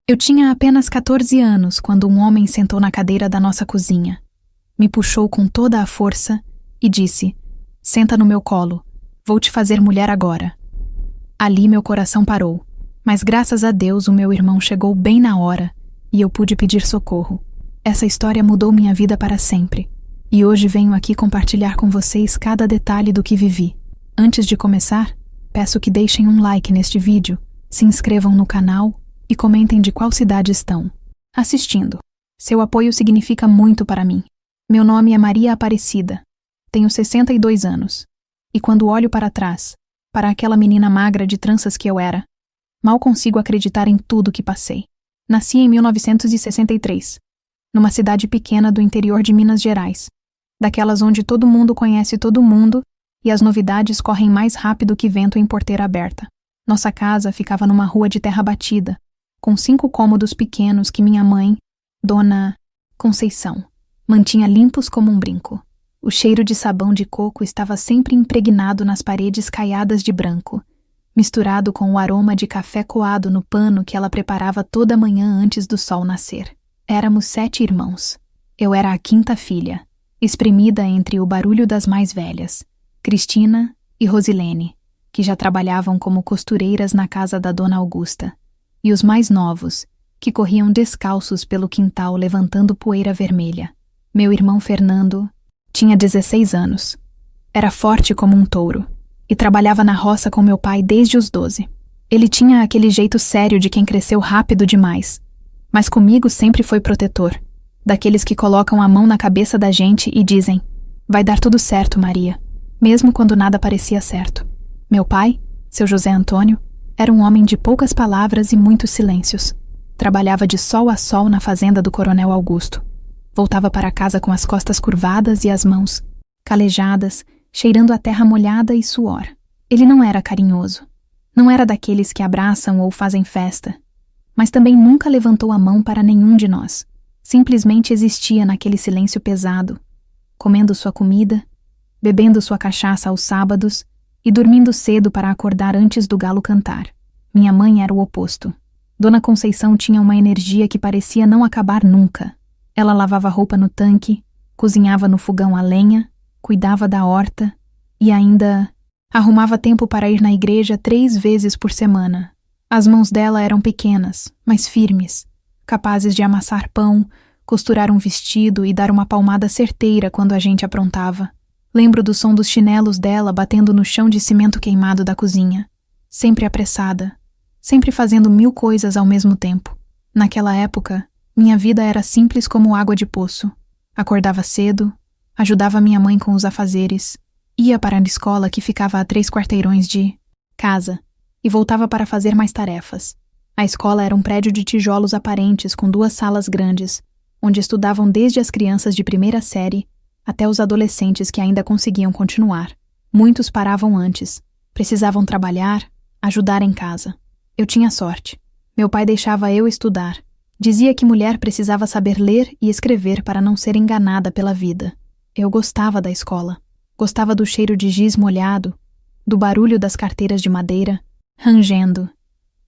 Eu tinha apenas 14 anos quando um homem sentou na cadeira da nossa cozinha. Me puxou com toda a força e disse: "Senta no meu colo, vou te fazer mulher agora." Ali meu coração parou, mas graças a Deus o meu irmão chegou bem na hora e eu pude pedir socorro. Essa história mudou minha vida para sempre, e hoje venho aqui compartilhar com vocês cada detalhe do que vivi. Antes de começar, peço que deixem um like neste vídeo, se inscrevam no canal e comentem de qual cidade estão assistindo. Seu apoio significa muito para mim. Meu nome é Maria Aparecida, tenho 62 anos, e quando olho para trás, para aquela menina magra de tranças que eu era, mal consigo acreditar em tudo que passei. Nasci em 1963, numa cidade pequena do interior de Minas Gerais, daquelas onde todo mundo conhece todo mundo e as novidades correm mais rápido que vento em porteira aberta. Nossa casa ficava numa rua de terra batida, com 5 cômodos pequenos que minha mãe, Dona Conceição, mantinha limpos como um brinco. O cheiro de sabão de coco estava sempre impregnado nas paredes caiadas de branco, misturado com o aroma de café coado no pano que ela preparava toda manhã antes do sol nascer. Éramos 7 irmãos. Eu era a 5ª filha, espremida entre o barulho das mais velhas, Cristina e Rosilene, que já trabalhavam como costureiras na casa da Dona Augusta, e os mais novos, que corriam descalços pelo quintal levantando poeira vermelha. Meu irmão Fernando tinha 16 anos. Era forte como um touro e trabalhava na roça com meu pai desde os 12. Ele tinha aquele jeito sério de quem cresceu rápido demais, mas comigo sempre foi protetor, daqueles que colocam a mão na cabeça da gente e dizem: "Vai dar tudo certo, Maria", mesmo quando nada parecia certo. Meu pai, seu José Antônio, era um homem de poucas palavras e muitos silêncios. Trabalhava de sol a sol na fazenda do Coronel Augusto. Voltava para casa com as costas curvadas e as mãos calejadas, cheirando a terra molhada e suor. Ele não era carinhoso. Não era daqueles que abraçam ou fazem festa. Mas também nunca levantou a mão para nenhum de nós. Simplesmente existia naquele silêncio pesado, comendo sua comida, bebendo sua cachaça aos sábados e dormindo cedo para acordar antes do galo cantar. Minha mãe era o oposto. Dona Conceição tinha uma energia que parecia não acabar nunca. Ela lavava roupa no tanque, cozinhava no fogão a lenha, cuidava da horta e ainda arrumava tempo para ir na igreja 3 vezes por semana. As mãos dela eram pequenas, mas firmes, capazes de amassar pão, costurar um vestido e dar uma palmada certeira quando a gente aprontava. Lembro do som dos chinelos dela batendo no chão de cimento queimado da cozinha. Sempre apressada, sempre fazendo 1000 coisas ao mesmo tempo. Naquela época, minha vida era simples como água de poço. Acordava cedo, ajudava minha mãe com os afazeres, ia para a escola que ficava a 3 quarteirões de casa e voltava para fazer mais tarefas. A escola era um prédio de tijolos aparentes com 2 salas grandes, onde estudavam desde as crianças de 1ª série até os adolescentes que ainda conseguiam continuar. Muitos paravam antes, precisavam trabalhar, ajudar em casa. Eu tinha sorte. Meu pai deixava eu estudar. Dizia que mulher precisava saber ler e escrever para não ser enganada pela vida. Eu gostava da escola. Gostava do cheiro de giz molhado, do barulho das carteiras de madeira, rangendo,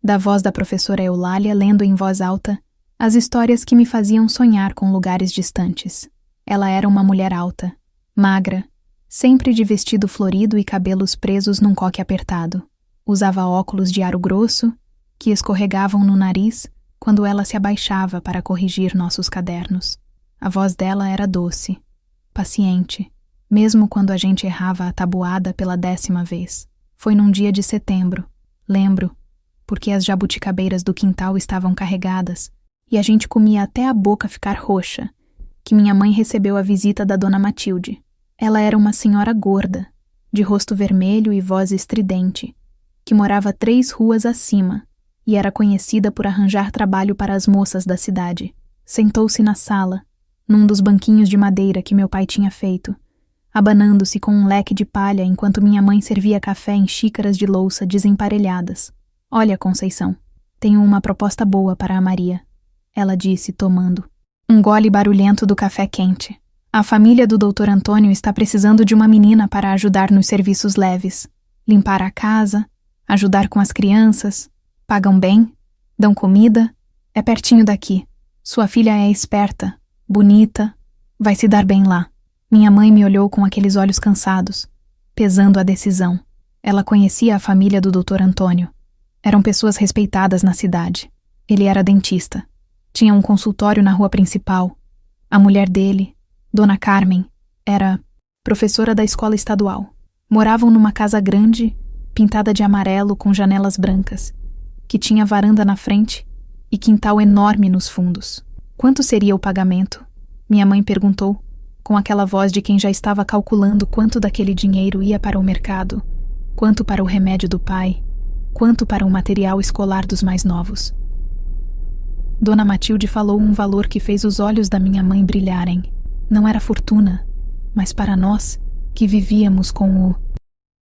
da voz da professora Eulália lendo em voz alta as histórias que me faziam sonhar com lugares distantes. Ela era uma mulher alta, magra, sempre de vestido florido e cabelos presos num coque apertado. Usava óculos de aro grosso, que escorregavam no nariz quando ela se abaixava para corrigir nossos cadernos. A voz dela era doce, paciente, mesmo quando a gente errava a tabuada pela 10ª vez. Foi num dia de setembro, lembro, porque as jabuticabeiras do quintal estavam carregadas e a gente comia até a boca ficar roxa, que minha mãe recebeu a visita da Dona Matilde. Ela era uma senhora gorda, de rosto vermelho e voz estridente, que morava 3 ruas acima e era conhecida por arranjar trabalho para as moças da cidade. Sentou-se na sala, num dos banquinhos de madeira que meu pai tinha feito, abanando-se com um leque de palha enquanto minha mãe servia café em xícaras de louça desemparelhadas. "Olha, Conceição, tenho uma proposta boa para a Maria", ela disse, tomando um gole barulhento do café quente. "A família do Dr. Antônio está precisando de uma menina para ajudar nos serviços leves. Limpar a casa, ajudar com as crianças, pagam bem, dão comida, É pertinho daqui. Sua filha é esperta, bonita, vai se dar bem lá. Minha mãe me olhou com aqueles olhos cansados, pesando a decisão. Ela conhecia a família do Dr. Antônio. Eram pessoas respeitadas na cidade. Ele era dentista. Tinha um consultório na rua principal. A mulher dele, Dona Carmen, era professora da escola estadual. Moravam numa casa grande, pintada de amarelo com janelas brancas, que tinha varanda na frente e quintal enorme nos fundos. Quanto seria o pagamento? Minha mãe perguntou, com aquela voz de quem já estava calculando quanto daquele dinheiro ia para o mercado, quanto para o remédio do pai, quanto para o material escolar dos mais novos. Dona Matilde falou um valor que fez os olhos da minha mãe brilharem. Não era fortuna, mas para nós, que vivíamos com o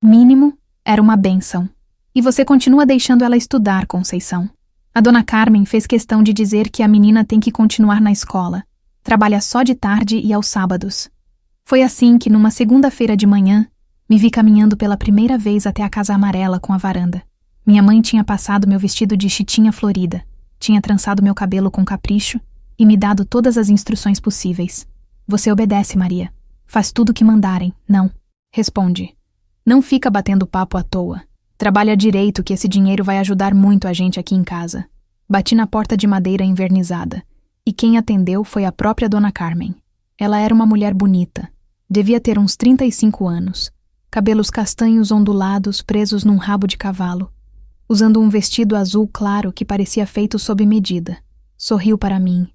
mínimo, era uma bênção. E você continua deixando ela estudar, Conceição. A Dona Carmen fez questão de dizer que a menina tem que continuar na escola. Trabalha só de tarde e aos sábados. Foi assim que, numa segunda-feira de manhã, me vi caminhando pela primeira vez até a casa amarela com a varanda. Minha mãe tinha passado meu vestido de chitinha florida, tinha trançado meu cabelo com capricho e me dado todas as instruções possíveis. Você obedece, Maria. Faz tudo o que mandarem, não? Responde. Não fica batendo papo à toa. Trabalha direito que esse dinheiro vai ajudar muito a gente aqui em casa. Bati na porta de madeira envernizada, e quem atendeu foi a própria Dona Carmen. Ela era uma mulher bonita. Devia ter uns 35 anos. Cabelos castanhos ondulados presos num rabo de cavalo. Usando um vestido azul claro que parecia feito sob medida. Sorriu para mim.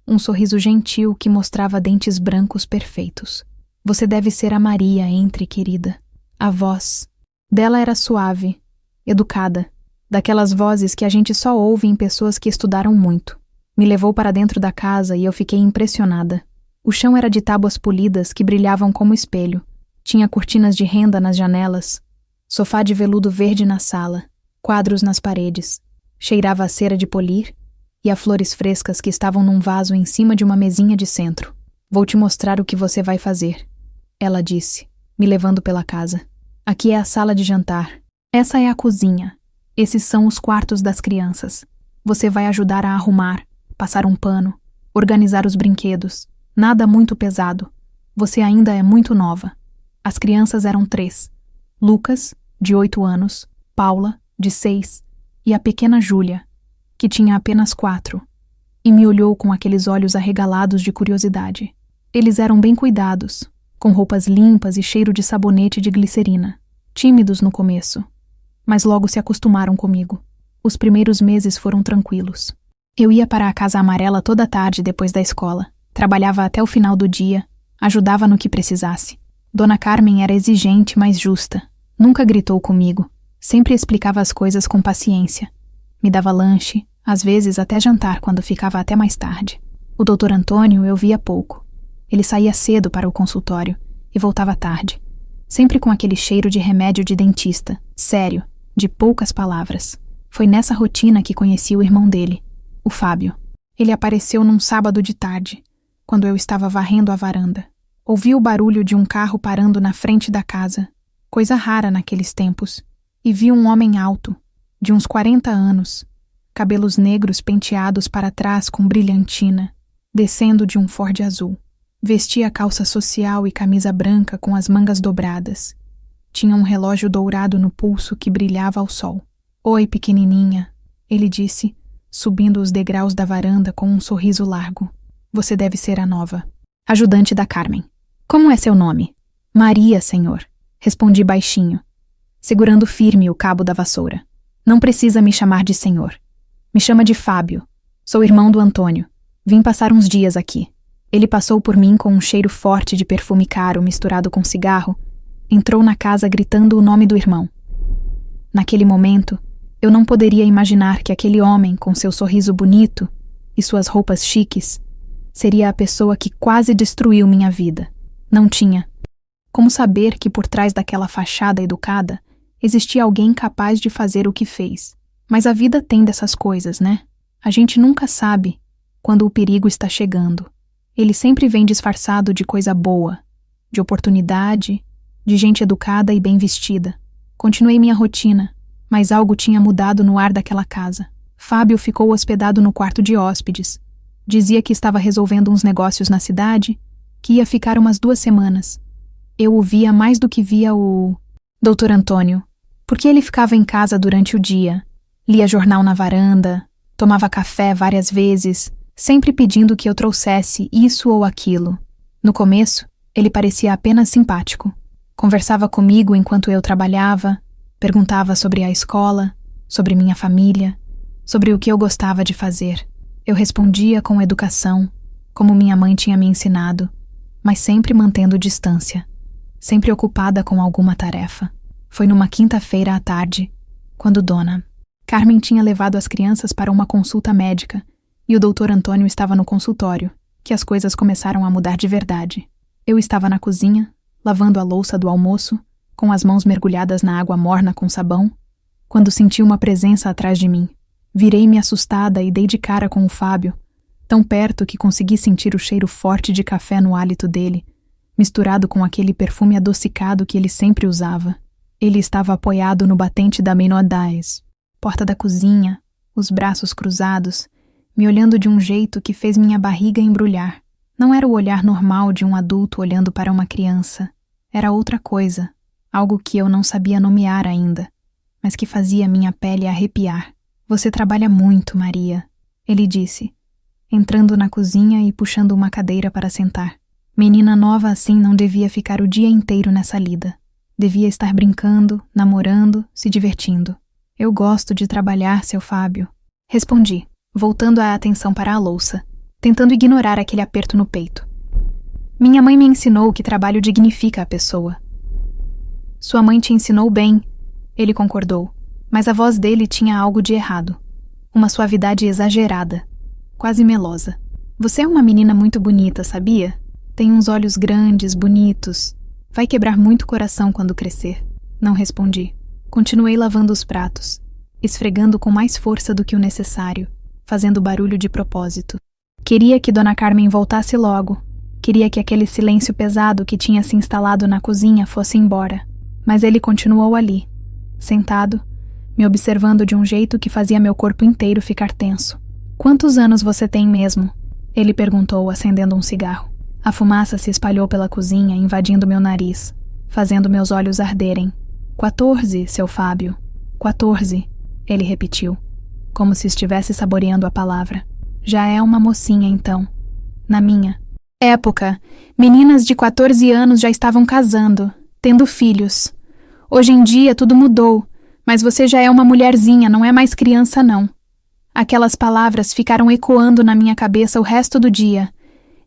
Um sorriso gentil que mostrava dentes brancos perfeitos. Você deve ser a Maria, entre, querida. A voz dela era suave, educada, daquelas vozes que a gente só ouve em pessoas que estudaram muito. Me levou para dentro da casa e eu fiquei impressionada. O chão era de tábuas polidas que brilhavam como espelho. Tinha cortinas de renda nas janelas, sofá de veludo verde na sala, quadros nas paredes. Cheirava a cera de polir e a flores frescas que estavam num vaso em cima de uma mesinha de centro. Vou te mostrar o que você vai fazer, ela disse, me levando pela casa. Aqui é a sala de jantar. Essa é a cozinha. Esses são os quartos das crianças. Você vai ajudar a arrumar, passar um pano, organizar os brinquedos. Nada muito pesado. Você ainda é muito nova. As crianças eram 3. Lucas, de 8 anos, Paula, de 6, e a pequena Júlia, que tinha apenas 4, e me olhou com aqueles olhos arregalados de curiosidade. Eles eram bem cuidados, com roupas limpas e cheiro de sabonete e de glicerina. Tímidos no começo, mas logo se acostumaram comigo. Os primeiros meses foram tranquilos. Eu ia para a casa amarela toda tarde depois da escola. Trabalhava até o final do dia, ajudava no que precisasse. Dona Carmen era exigente, mas justa. Nunca gritou comigo. Sempre explicava as coisas com paciência. Me dava lanche, às vezes até jantar quando ficava até mais tarde. O Dr. Antônio eu via pouco. Ele saía cedo para o consultório e voltava tarde, sempre com aquele cheiro de remédio de dentista, sério, de poucas palavras. Foi nessa rotina que conheci o irmão dele, o Fábio. Ele apareceu num sábado de tarde, quando eu estava varrendo a varanda. Ouvi o barulho de um carro parando na frente da casa, coisa rara naqueles tempos, e vi um homem alto, de uns 40 anos, cabelos negros penteados para trás com brilhantina, descendo de um Ford azul. Vestia calça social e camisa branca com as mangas dobradas. Tinha um relógio dourado no pulso que brilhava ao sol. Oi, pequenininha, ele disse, subindo os degraus da varanda com um sorriso largo. Você deve ser a nova ajudante da Carmen. Como é seu nome? Maria, senhor, respondi baixinho, segurando firme o cabo da vassoura. Não precisa me chamar de senhor. Me chama de Fábio. Sou irmão do Antônio. Vim passar uns dias aqui. Ele passou por mim com um cheiro forte de perfume caro misturado com cigarro, entrou na casa gritando o nome do irmão. Naquele momento, eu não poderia imaginar que aquele homem, com seu sorriso bonito e suas roupas chiques, seria a pessoa que quase destruiu minha vida. Não tinha como saber que por trás daquela fachada educada existia alguém capaz de fazer o que fez. Mas a vida tem dessas coisas, né? A gente nunca sabe quando o perigo está chegando. Ele sempre vem disfarçado de coisa boa, de oportunidade, de gente educada e bem vestida. Continuei minha rotina, mas algo tinha mudado no ar daquela casa. Fábio ficou hospedado no quarto de hóspedes. Dizia que estava resolvendo uns negócios na cidade, que ia ficar umas 2 semanas. Eu o via mais do que via o Dr. Antônio, porque ele ficava em casa durante o dia, lia jornal na varanda, tomava café várias vezes, sempre pedindo que eu trouxesse isso ou aquilo. No começo, ele parecia apenas simpático. Conversava comigo enquanto eu trabalhava, perguntava sobre a escola, sobre minha família, sobre o que eu gostava de fazer. Eu respondia com educação, como minha mãe tinha me ensinado, mas sempre mantendo distância, sempre ocupada com alguma tarefa. Foi numa quinta-feira à tarde, quando Dona Carmen tinha levado as crianças para uma consulta médica e o Dr. Antônio estava no consultório, que as coisas começaram a mudar de verdade. Eu estava na cozinha, lavando a louça do almoço, com as mãos mergulhadas na água morna com sabão, quando senti uma presença atrás de mim. Virei-me assustada e dei de cara com o Fábio, tão perto que consegui sentir o cheiro forte de café no hálito dele, misturado com aquele perfume adocicado que ele sempre usava. Ele estava apoiado no batente da Menodais, porta da cozinha, os braços cruzados, me olhando de um jeito que fez minha barriga embrulhar. Não era o olhar normal de um adulto olhando para uma criança. Era outra coisa, algo que eu não sabia nomear ainda, mas que fazia minha pele arrepiar. Você trabalha muito, Maria, ele disse, entrando na cozinha e puxando uma cadeira para sentar. Menina nova assim não devia ficar o dia inteiro nessa lida. Devia estar brincando, namorando, se divertindo. Eu gosto de trabalhar, seu Fábio. Respondi, voltando a atenção para a louça, tentando ignorar aquele aperto no peito. Minha mãe me ensinou que trabalho dignifica a pessoa. Sua mãe te ensinou bem, ele concordou, mas a voz dele tinha algo de errado. Uma suavidade exagerada, quase melosa. Você é uma menina muito bonita, sabia? Tem uns olhos grandes, bonitos. Vai quebrar muito coração quando crescer. Não respondi. Continuei lavando os pratos, esfregando com mais força do que o necessário, fazendo barulho de propósito. Queria que Dona Carmen voltasse logo. Queria que aquele silêncio pesado que tinha se instalado na cozinha fosse embora. Mas ele continuou ali, sentado, me observando de um jeito que fazia meu corpo inteiro ficar tenso. Quantos anos você tem mesmo? Ele perguntou, acendendo um cigarro. A fumaça se espalhou pela cozinha, invadindo meu nariz, fazendo meus olhos arderem. 14, seu Fábio. 14, ele repetiu, como se estivesse saboreando a palavra. Já é uma mocinha, então. Na minha época, meninas de 14 anos já estavam casando, tendo filhos. Hoje em dia tudo mudou, mas você já é uma mulherzinha, não é mais criança, não. Aquelas palavras ficaram ecoando na minha cabeça o resto do dia.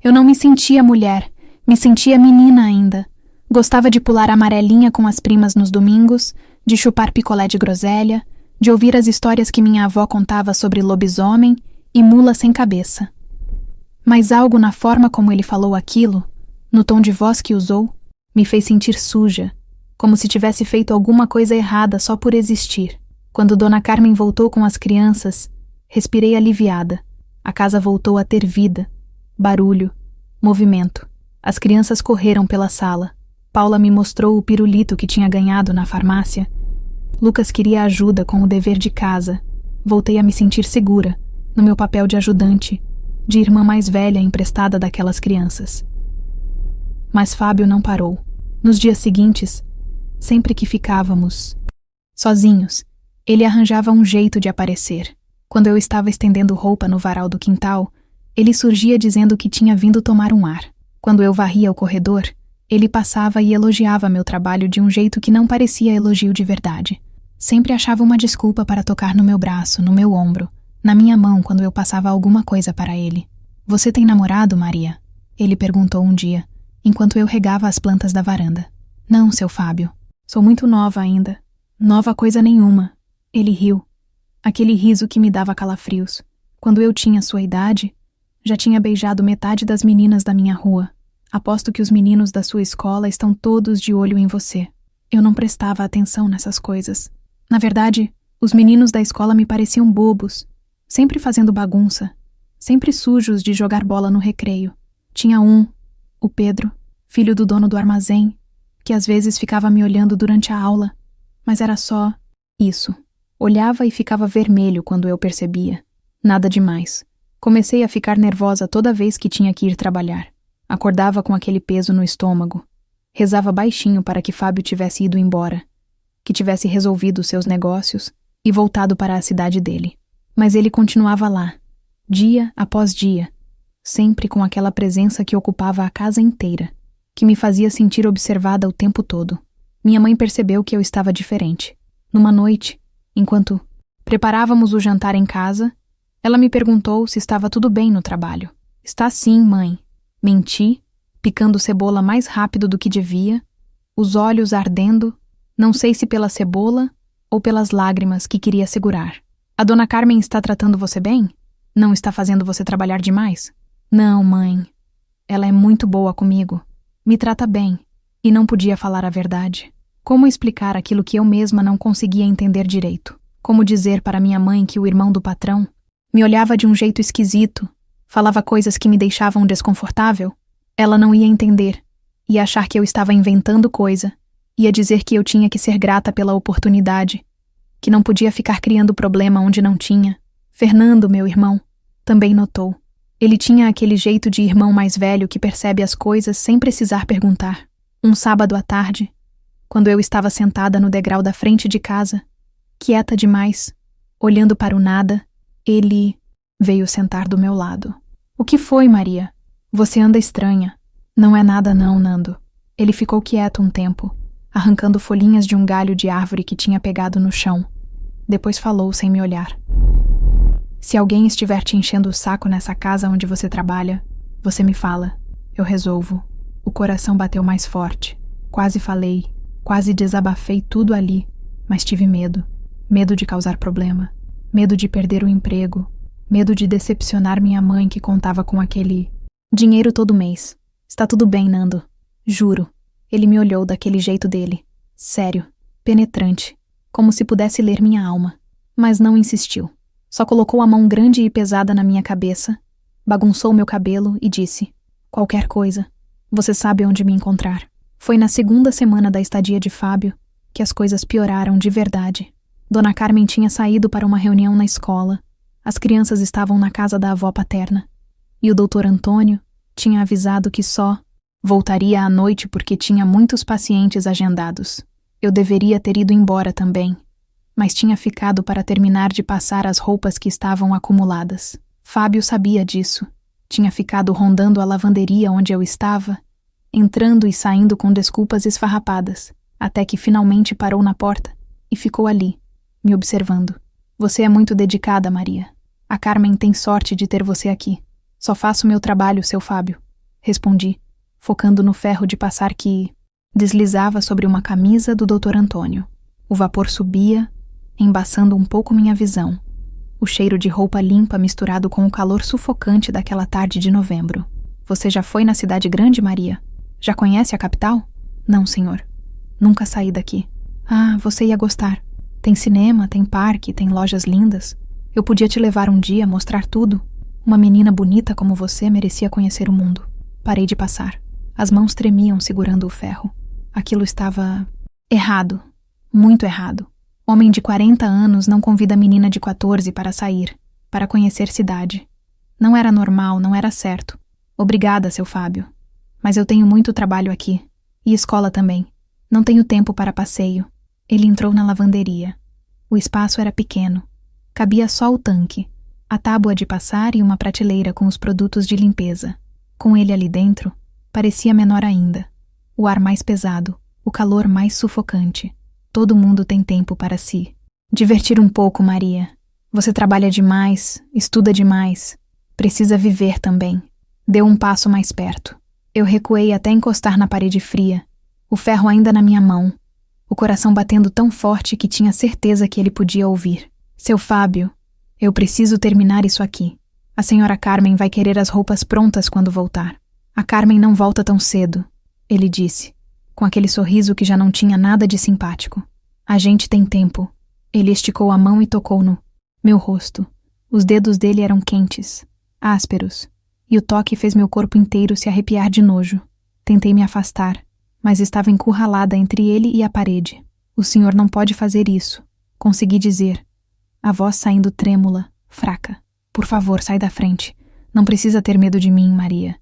Eu não me sentia mulher, me sentia menina ainda. Gostava de pular amarelinha com as primas nos domingos, de chupar picolé de groselha, de ouvir as histórias que minha avó contava sobre lobisomem e mula sem cabeça. Mas algo na forma como ele falou aquilo, no tom de voz que usou, me fez sentir suja, como se tivesse feito alguma coisa errada só por existir. Quando Dona Carmen voltou com as crianças, respirei aliviada. A casa voltou a ter vida, barulho, movimento. As crianças correram pela sala. Paula me mostrou o pirulito que tinha ganhado na farmácia. Lucas queria ajuda com o dever de casa. Voltei a me sentir segura, no meu papel de ajudante, de irmã mais velha emprestada daquelas crianças. Mas Fábio não parou. Nos dias seguintes, sempre que ficávamos sozinhos, ele arranjava um jeito de aparecer. Quando eu estava estendendo roupa no varal do quintal, ele surgia dizendo que tinha vindo tomar um ar. Quando eu varria o corredor, ele passava e elogiava meu trabalho de um jeito que não parecia elogio de verdade. Sempre achava uma desculpa para tocar no meu braço, no meu ombro, na minha mão quando eu passava alguma coisa para ele. Você tem namorado, Maria? Ele perguntou um dia, enquanto eu regava as plantas da varanda. Não, seu Fábio. Sou muito nova ainda. Nova coisa nenhuma. Ele riu. Aquele riso que me dava calafrios. Quando eu tinha sua idade, já tinha beijado metade das meninas da minha rua. Aposto que os meninos da sua escola estão todos de olho em você. Eu não prestava atenção nessas coisas. Na verdade, os meninos da escola me pareciam bobos, sempre fazendo bagunça, sempre sujos de jogar bola no recreio. Tinha um, o Pedro, filho do dono do armazém, que às vezes ficava me olhando durante a aula, mas era só isso. Olhava e ficava vermelho quando eu percebia. Nada demais. Comecei a ficar nervosa toda vez que tinha que ir trabalhar. Acordava com aquele peso no estômago. Rezava baixinho para que Fábio tivesse ido embora, que tivesse resolvido seus negócios e voltado para a cidade dele. Mas ele continuava lá, dia após dia, sempre com aquela presença que ocupava a casa inteira, que me fazia sentir observada o tempo todo. Minha mãe percebeu que eu estava diferente. Numa noite, enquanto preparávamos o jantar em casa, ela me perguntou se estava tudo bem no trabalho. Está sim, mãe. Menti, picando cebola mais rápido do que devia, os olhos ardendo, não sei se pela cebola ou pelas lágrimas que queria segurar. A dona Carmen está tratando você bem? Não está fazendo você trabalhar demais? Não, mãe. Ela é muito boa comigo. Me trata bem. E não podia falar a verdade. Como explicar aquilo que eu mesma não conseguia entender direito? Como dizer para minha mãe que o irmão do patrão me olhava de um jeito esquisito, falava coisas que me deixavam desconfortável? Ela não ia entender. Ia achar que eu estava inventando coisa. Ia dizer que eu tinha que ser grata pela oportunidade, que não podia ficar criando problema onde não tinha. Fernando, meu irmão, também notou. Ele tinha aquele jeito de irmão mais velho que percebe as coisas sem precisar perguntar. Um sábado à tarde, quando eu estava sentada no degrau da frente de casa, quieta demais, olhando para o nada, ele veio sentar do meu lado. O que foi, Maria? Você anda estranha. Não é nada não, Nando. Ele ficou quieto um tempo, arrancando folhinhas de um galho de árvore que tinha pegado no chão. Depois falou sem me olhar. Se alguém estiver te enchendo o saco nessa casa onde você trabalha, você me fala. Eu resolvo. O coração bateu mais forte. Quase falei, quase desabafei tudo ali, mas tive medo. Medo de causar problema. Medo de perder o emprego. Medo de decepcionar minha mãe que contava com aquele dinheiro todo mês. Está tudo bem, Nando. Juro. Ele me olhou daquele jeito dele. Sério. Penetrante. Como se pudesse ler minha alma. Mas não insistiu. Só colocou a mão grande e pesada na minha cabeça, bagunçou meu cabelo e disse: qualquer coisa. Você sabe onde me encontrar. Foi na segunda semana da estadia de Fábio que as coisas pioraram de verdade. Dona Carmen tinha saído para uma reunião na escola. As crianças estavam na casa da avó paterna. E o doutor Antônio tinha avisado que só voltaria à noite porque tinha muitos pacientes agendados. Eu deveria ter ido embora também, mas tinha ficado para terminar de passar as roupas que estavam acumuladas. Fábio sabia disso. Tinha ficado rondando a lavanderia onde eu estava, entrando e saindo com desculpas esfarrapadas, até que finalmente parou na porta e ficou ali, me observando. Você é muito dedicada, Maria. A Carmen tem sorte de ter você aqui. Só faço meu trabalho, seu Fábio. Respondi, focando no ferro de passar que deslizava sobre uma camisa do Dr. Antônio. O vapor subia, embaçando um pouco minha visão. O cheiro de roupa limpa misturado com o calor sufocante daquela tarde de novembro. Você já foi na cidade grande, Maria? Já conhece a capital? Não, senhor. Nunca saí daqui. Ah, você ia gostar. Tem cinema, tem parque, tem lojas lindas. Eu podia te levar um dia, mostrar tudo. Uma menina bonita como você merecia conhecer o mundo. Parei de passar. As mãos tremiam segurando o ferro. Aquilo estava errado. Muito errado. Homem de 40 anos não convida menina de 14 para sair, para conhecer cidade. Não era normal, não era certo. Obrigada, seu Fábio. Mas eu tenho muito trabalho aqui. E escola também. Não tenho tempo para passeio. Ele entrou na lavanderia. O espaço era pequeno. Cabia só o tanque, a tábua de passar e uma prateleira com os produtos de limpeza. Com ele ali dentro, parecia menor ainda. O ar mais pesado, o calor mais sufocante. Todo mundo tem tempo para si. Divertir um pouco, Maria. Você trabalha demais, estuda demais. Precisa viver também. Deu um passo mais perto. Eu recuei até encostar na parede fria, o ferro ainda na minha mão, o coração batendo tão forte que tinha certeza que ele podia ouvir. Seu Fábio, eu preciso terminar isso aqui. A senhora Carmen vai querer as roupas prontas quando voltar. A Carmen não volta tão cedo, ele disse, com aquele sorriso que já não tinha nada de simpático. A gente tem tempo. Ele esticou a mão e tocou no meu rosto. Os dedos dele eram quentes, ásperos, e o toque fez meu corpo inteiro se arrepiar de nojo. Tentei me afastar, mas estava encurralada entre ele e a parede. O senhor não pode fazer isso, consegui dizer, A voz saindo trêmula, fraca. Por favor, sai da frente. Não precisa ter medo de mim, Maria.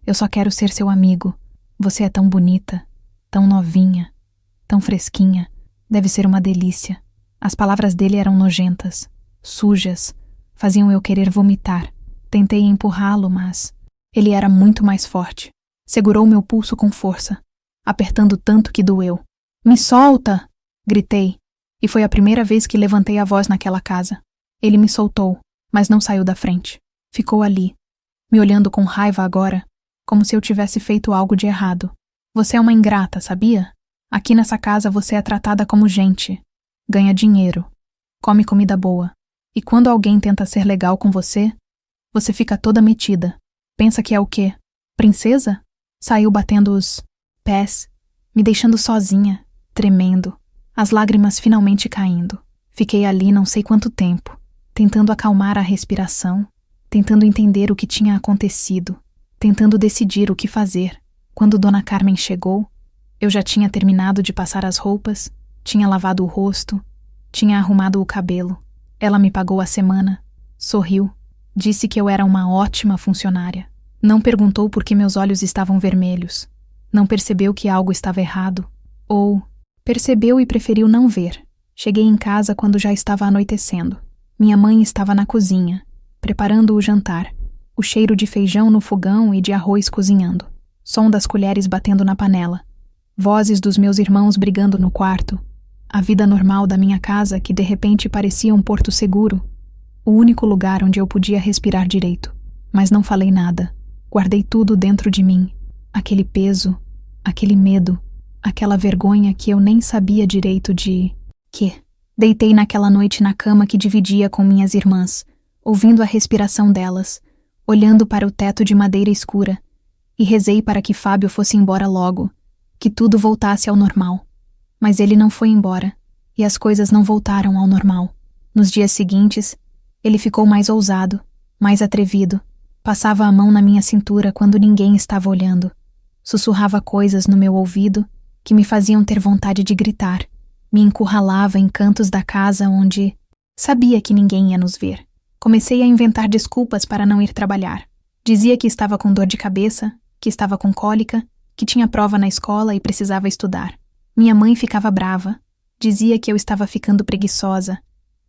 Eu só quero ser seu amigo. Você é tão bonita, tão novinha, tão fresquinha. Deve ser uma delícia. As palavras dele eram nojentas, sujas, faziam eu querer vomitar. Tentei empurrá-lo, mas ele era muito mais forte. Segurou meu pulso com força, apertando tanto que doeu. Me solta! Gritei, e foi a primeira vez que levantei a voz naquela casa. Ele me soltou, mas não saiu da frente. Ficou ali, me olhando com raiva agora, como se eu tivesse feito algo de errado. Você é uma ingrata, sabia? Aqui nessa casa você é tratada como gente. Ganha dinheiro, come comida boa. E quando alguém tenta ser legal com você, você fica toda metida. Pensa que é o quê? Princesa? Saiu batendo os pés, me deixando sozinha, tremendo, as lágrimas finalmente caindo. Fiquei ali não sei quanto tempo, tentando acalmar a respiração, tentando entender o que tinha acontecido, tentando decidir o que fazer. Quando Dona Carmen chegou, eu já tinha terminado de passar as roupas, tinha lavado o rosto, tinha arrumado o cabelo. Ela me pagou a semana, sorriu, disse que eu era uma ótima funcionária. Não perguntou por que meus olhos estavam vermelhos. Não percebeu que algo estava errado. Ou percebeu e preferiu não ver. Cheguei em casa quando já estava anoitecendo. Minha mãe estava na cozinha, preparando o jantar. O cheiro de feijão no fogão e de arroz cozinhando. Som das colheres batendo na panela. Vozes dos meus irmãos brigando no quarto. A vida normal da minha casa que de repente parecia um porto seguro. O único lugar onde eu podia respirar direito. Mas não falei nada. Guardei tudo dentro de mim. Aquele peso, aquele medo, aquela vergonha que eu nem sabia direito de... quê? Deitei naquela noite na cama que dividia com minhas irmãs, ouvindo a respiração delas, olhando para o teto de madeira escura, e rezei para que Fábio fosse embora logo, que tudo voltasse ao normal. Mas ele não foi embora, e as coisas não voltaram ao normal. Nos dias seguintes, ele ficou mais ousado, mais atrevido. Passava a mão na minha cintura quando ninguém estava olhando. Sussurrava coisas no meu ouvido que me faziam ter vontade de gritar. Me encurralava em cantos da casa onde sabia que ninguém ia nos ver. Comecei a inventar desculpas para não ir trabalhar. Dizia que estava com dor de cabeça, que estava com cólica, que tinha prova na escola e precisava estudar. Minha mãe ficava brava. Dizia que eu estava ficando preguiçosa,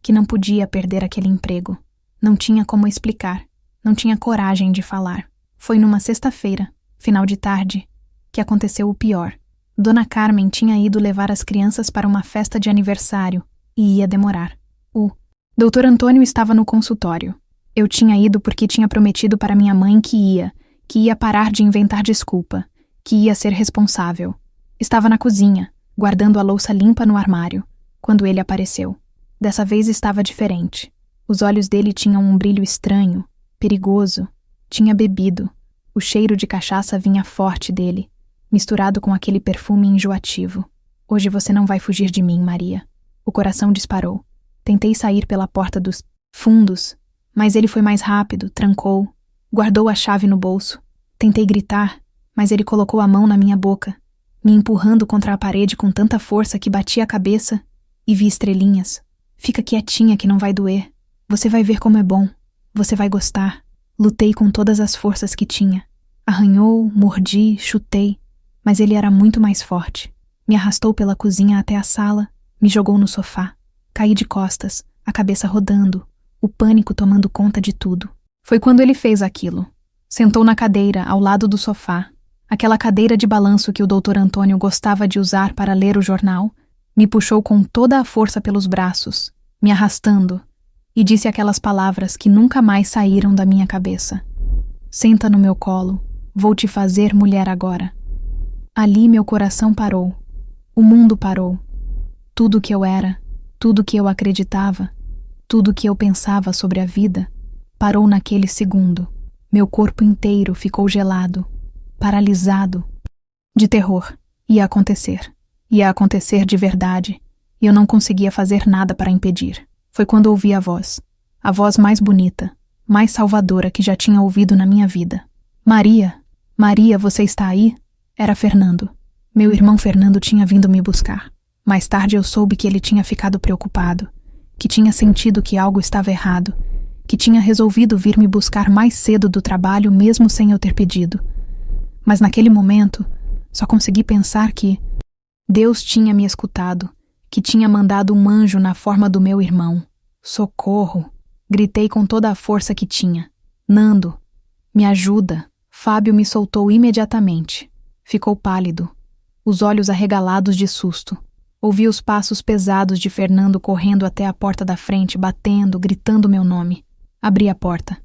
que não podia perder aquele emprego. Não tinha como explicar. Não tinha coragem de falar. Foi numa sexta-feira, final de tarde, que aconteceu o pior. Dona Carmen tinha ido levar as crianças para uma festa de aniversário e ia demorar. O Dr. Antônio estava no consultório. Eu tinha ido porque tinha prometido para minha mãe que ia parar de inventar desculpa, que ia ser responsável. Estava na cozinha, guardando a louça limpa no armário, quando ele apareceu. Dessa vez estava diferente. Os olhos dele tinham um brilho estranho, perigoso. Tinha bebido. O cheiro de cachaça vinha forte dele, misturado com aquele perfume enjoativo. Hoje você não vai fugir de mim, Maria. O coração disparou. Tentei sair pela porta dos fundos, mas ele foi mais rápido, trancou, guardou a chave no bolso. Tentei gritar, mas ele colocou a mão na minha boca, me empurrando contra a parede com tanta força que bati a cabeça e vi estrelinhas. Fica quietinha que não vai doer. Você vai ver como é bom. Você vai gostar. Lutei com todas as forças que tinha. Arranhou, mordi, chutei, mas ele era muito mais forte. Me arrastou pela cozinha até a sala, me jogou no sofá. Caí de costas, a cabeça rodando, o pânico tomando conta de tudo. Foi quando ele fez aquilo. Sentou na cadeira, ao lado do sofá. Aquela cadeira de balanço que o Dr. Antônio gostava de usar para ler o jornal, me puxou com toda a força pelos braços, me arrastando, e disse aquelas palavras que nunca mais saíram da minha cabeça. Senta no meu colo, vou te fazer mulher agora. Ali meu coração parou, o mundo parou. Tudo que eu era, tudo que eu acreditava, tudo que eu pensava sobre a vida, parou naquele segundo. Meu corpo inteiro ficou gelado, paralisado, de terror. Ia acontecer de verdade, e eu não conseguia fazer nada para impedir. Foi quando ouvi a voz mais bonita, mais salvadora que já tinha ouvido na minha vida. Maria, Maria, você está aí? Era Fernando. Meu irmão Fernando tinha vindo me buscar. Mais tarde eu soube que ele tinha ficado preocupado, que tinha sentido que algo estava errado, que tinha resolvido vir me buscar mais cedo do trabalho mesmo sem eu ter pedido. Mas naquele momento, só consegui pensar que Deus tinha me escutado, que tinha mandado um anjo na forma do meu irmão. Socorro! Gritei com toda a força que tinha. Nando, me ajuda! Fábio me soltou imediatamente. Ficou pálido, os olhos arregalados de susto. Ouvi os passos pesados de Fernando correndo até a porta da frente, batendo, gritando meu nome. Abri a porta.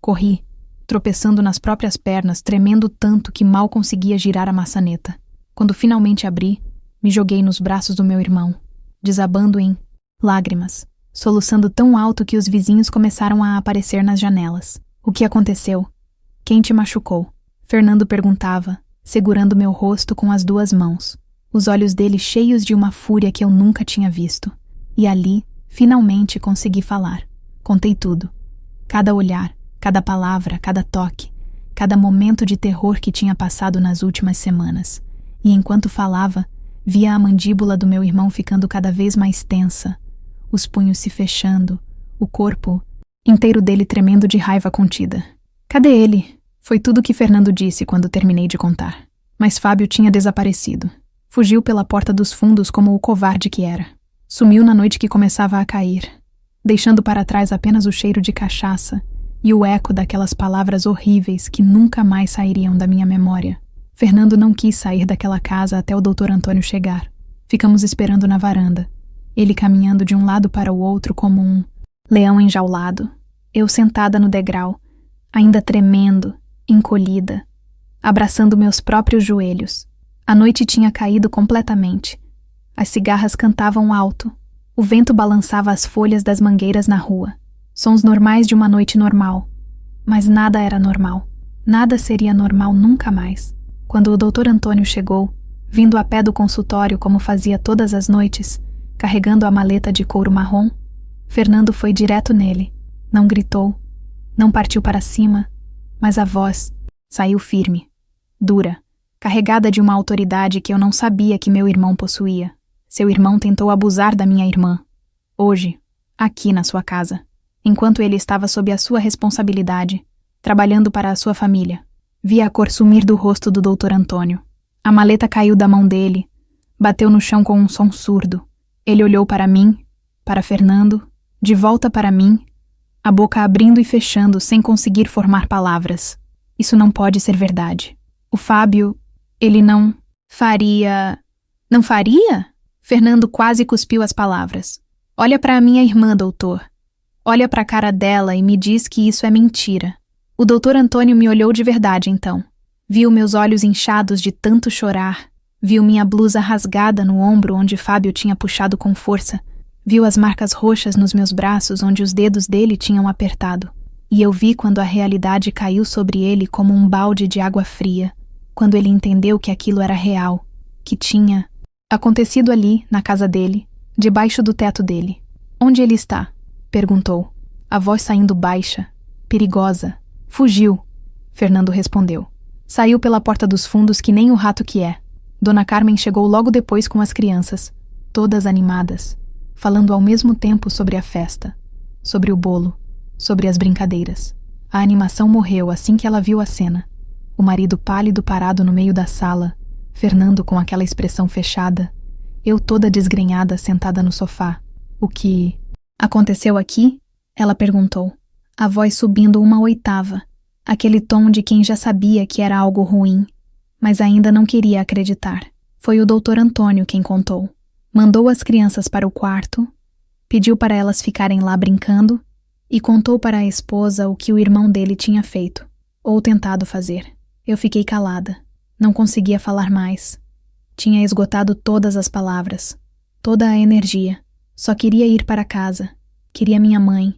Corri, tropeçando nas próprias pernas, tremendo tanto que mal conseguia girar a maçaneta. Quando finalmente abri, me joguei nos braços do meu irmão, desabando em lágrimas, soluçando tão alto que os vizinhos começaram a aparecer nas janelas. O que aconteceu? Quem te machucou? Fernando perguntava, segurando meu rosto com as duas mãos, os olhos dele cheios de uma fúria que eu nunca tinha visto. E ali, finalmente consegui falar. Contei tudo. Cada olhar, cada palavra, cada toque, cada momento de terror que tinha passado nas últimas semanas. E enquanto falava, via a mandíbula do meu irmão ficando cada vez mais tensa, os punhos se fechando, o corpo inteiro dele tremendo de raiva contida. Cadê ele? Foi tudo que Fernando disse quando terminei de contar. Mas Fábio tinha desaparecido. Fugiu pela porta dos fundos como o covarde que era. Sumiu na noite que começava a cair, deixando para trás apenas o cheiro de cachaça e o eco daquelas palavras horríveis que nunca mais sairiam da minha memória. Fernando não quis sair daquela casa até o Dr. Antônio chegar. Ficamos esperando na varanda, ele caminhando de um lado para o outro como um leão enjaulado, eu sentada no degrau, ainda tremendo, encolhida, abraçando meus próprios joelhos. A noite tinha caído completamente. As cigarras cantavam alto, o vento balançava as folhas das mangueiras na rua. Sons normais de uma noite normal. Mas nada era normal. Nada seria normal nunca mais. Quando o Dr. Antônio chegou, vindo a pé do consultório como fazia todas as noites, carregando a maleta de couro marrom, Fernando foi direto nele. Não gritou, não partiu para cima, mas a voz saiu firme, dura, carregada de uma autoridade que eu não sabia que meu irmão possuía. Seu irmão tentou abusar da minha irmã. Hoje, aqui na sua casa, enquanto ele estava sob a sua responsabilidade, trabalhando para a sua família. Vi a cor sumir do rosto do Dr. Antônio. A maleta caiu da mão dele, bateu no chão com um som surdo. Ele olhou para mim, para Fernando, de volta para mim, a boca abrindo e fechando sem conseguir formar palavras. Isso não pode ser verdade. O Fábio, ele não faria... Não faria? Fernando quase cuspiu as palavras. Olha para a minha irmã, doutor. Olha para a cara dela e me diz que isso é mentira. O Dr. Antônio me olhou de verdade, então. Viu meus olhos inchados de tanto chorar. Viu minha blusa rasgada no ombro onde Fábio tinha puxado com força. Viu as marcas roxas nos meus braços onde os dedos dele tinham apertado. E eu vi quando a realidade caiu sobre ele como um balde de água fria. Quando ele entendeu que aquilo era real. Que tinha acontecido ali, na casa dele, debaixo do teto dele. Onde ele está? Perguntou. A voz saindo baixa, perigosa. Fugiu, Fernando respondeu. Saiu pela porta dos fundos que nem o rato que é. Dona Carmen chegou logo depois com as crianças, todas animadas, falando ao mesmo tempo sobre a festa, sobre o bolo, sobre as brincadeiras. A animação morreu assim que ela viu a cena. O marido pálido parado no meio da sala, Fernando com aquela expressão fechada, eu toda desgrenhada sentada no sofá. O que aconteceu aqui? Ela perguntou, a voz subindo uma oitava, aquele tom de quem já sabia que era algo ruim, mas ainda não queria acreditar. Foi o Dr. Antônio quem contou. Mandou as crianças para o quarto, pediu para elas ficarem lá brincando e contou para a esposa o que o irmão dele tinha feito, ou tentado fazer. Eu fiquei calada. Não conseguia falar mais. Tinha esgotado todas as palavras, toda a energia. Só queria ir para casa. Queria minha mãe.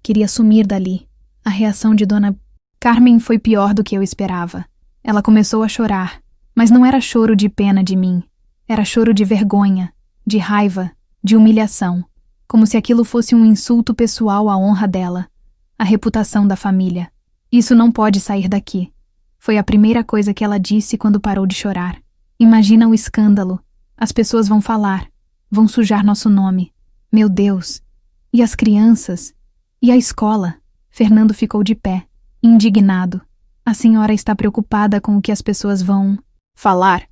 Queria sumir dali. A reação de Dona Carmen foi pior do que eu esperava. Ela começou a chorar, mas não era choro de pena de mim. Era choro de vergonha, de raiva, de humilhação. Como se aquilo fosse um insulto pessoal à honra dela, à reputação da família. Isso não pode sair daqui. Foi a primeira coisa que ela disse quando parou de chorar. Imagina o escândalo. As pessoas vão falar. Vão sujar nosso nome. Meu Deus, E as crianças? E a escola? Fernando ficou de pé, indignado. A senhora está preocupada com o que as pessoas vão falar?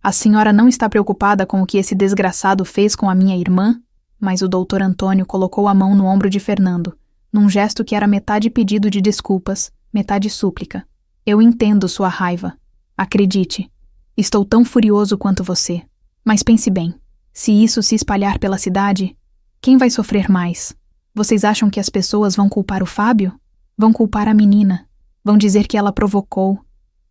A senhora não está preocupada com o que esse desgraçado fez com a minha irmã? Mas o doutor Antônio colocou a mão no ombro de Fernando, num gesto que era metade pedido de desculpas, metade súplica. Eu entendo sua raiva. Acredite, estou tão furioso quanto você. Mas pense bem, se isso se espalhar pela cidade, quem vai sofrer mais? Vocês acham que as pessoas vão culpar o Fábio? Vão culpar a menina. Vão dizer que ela provocou,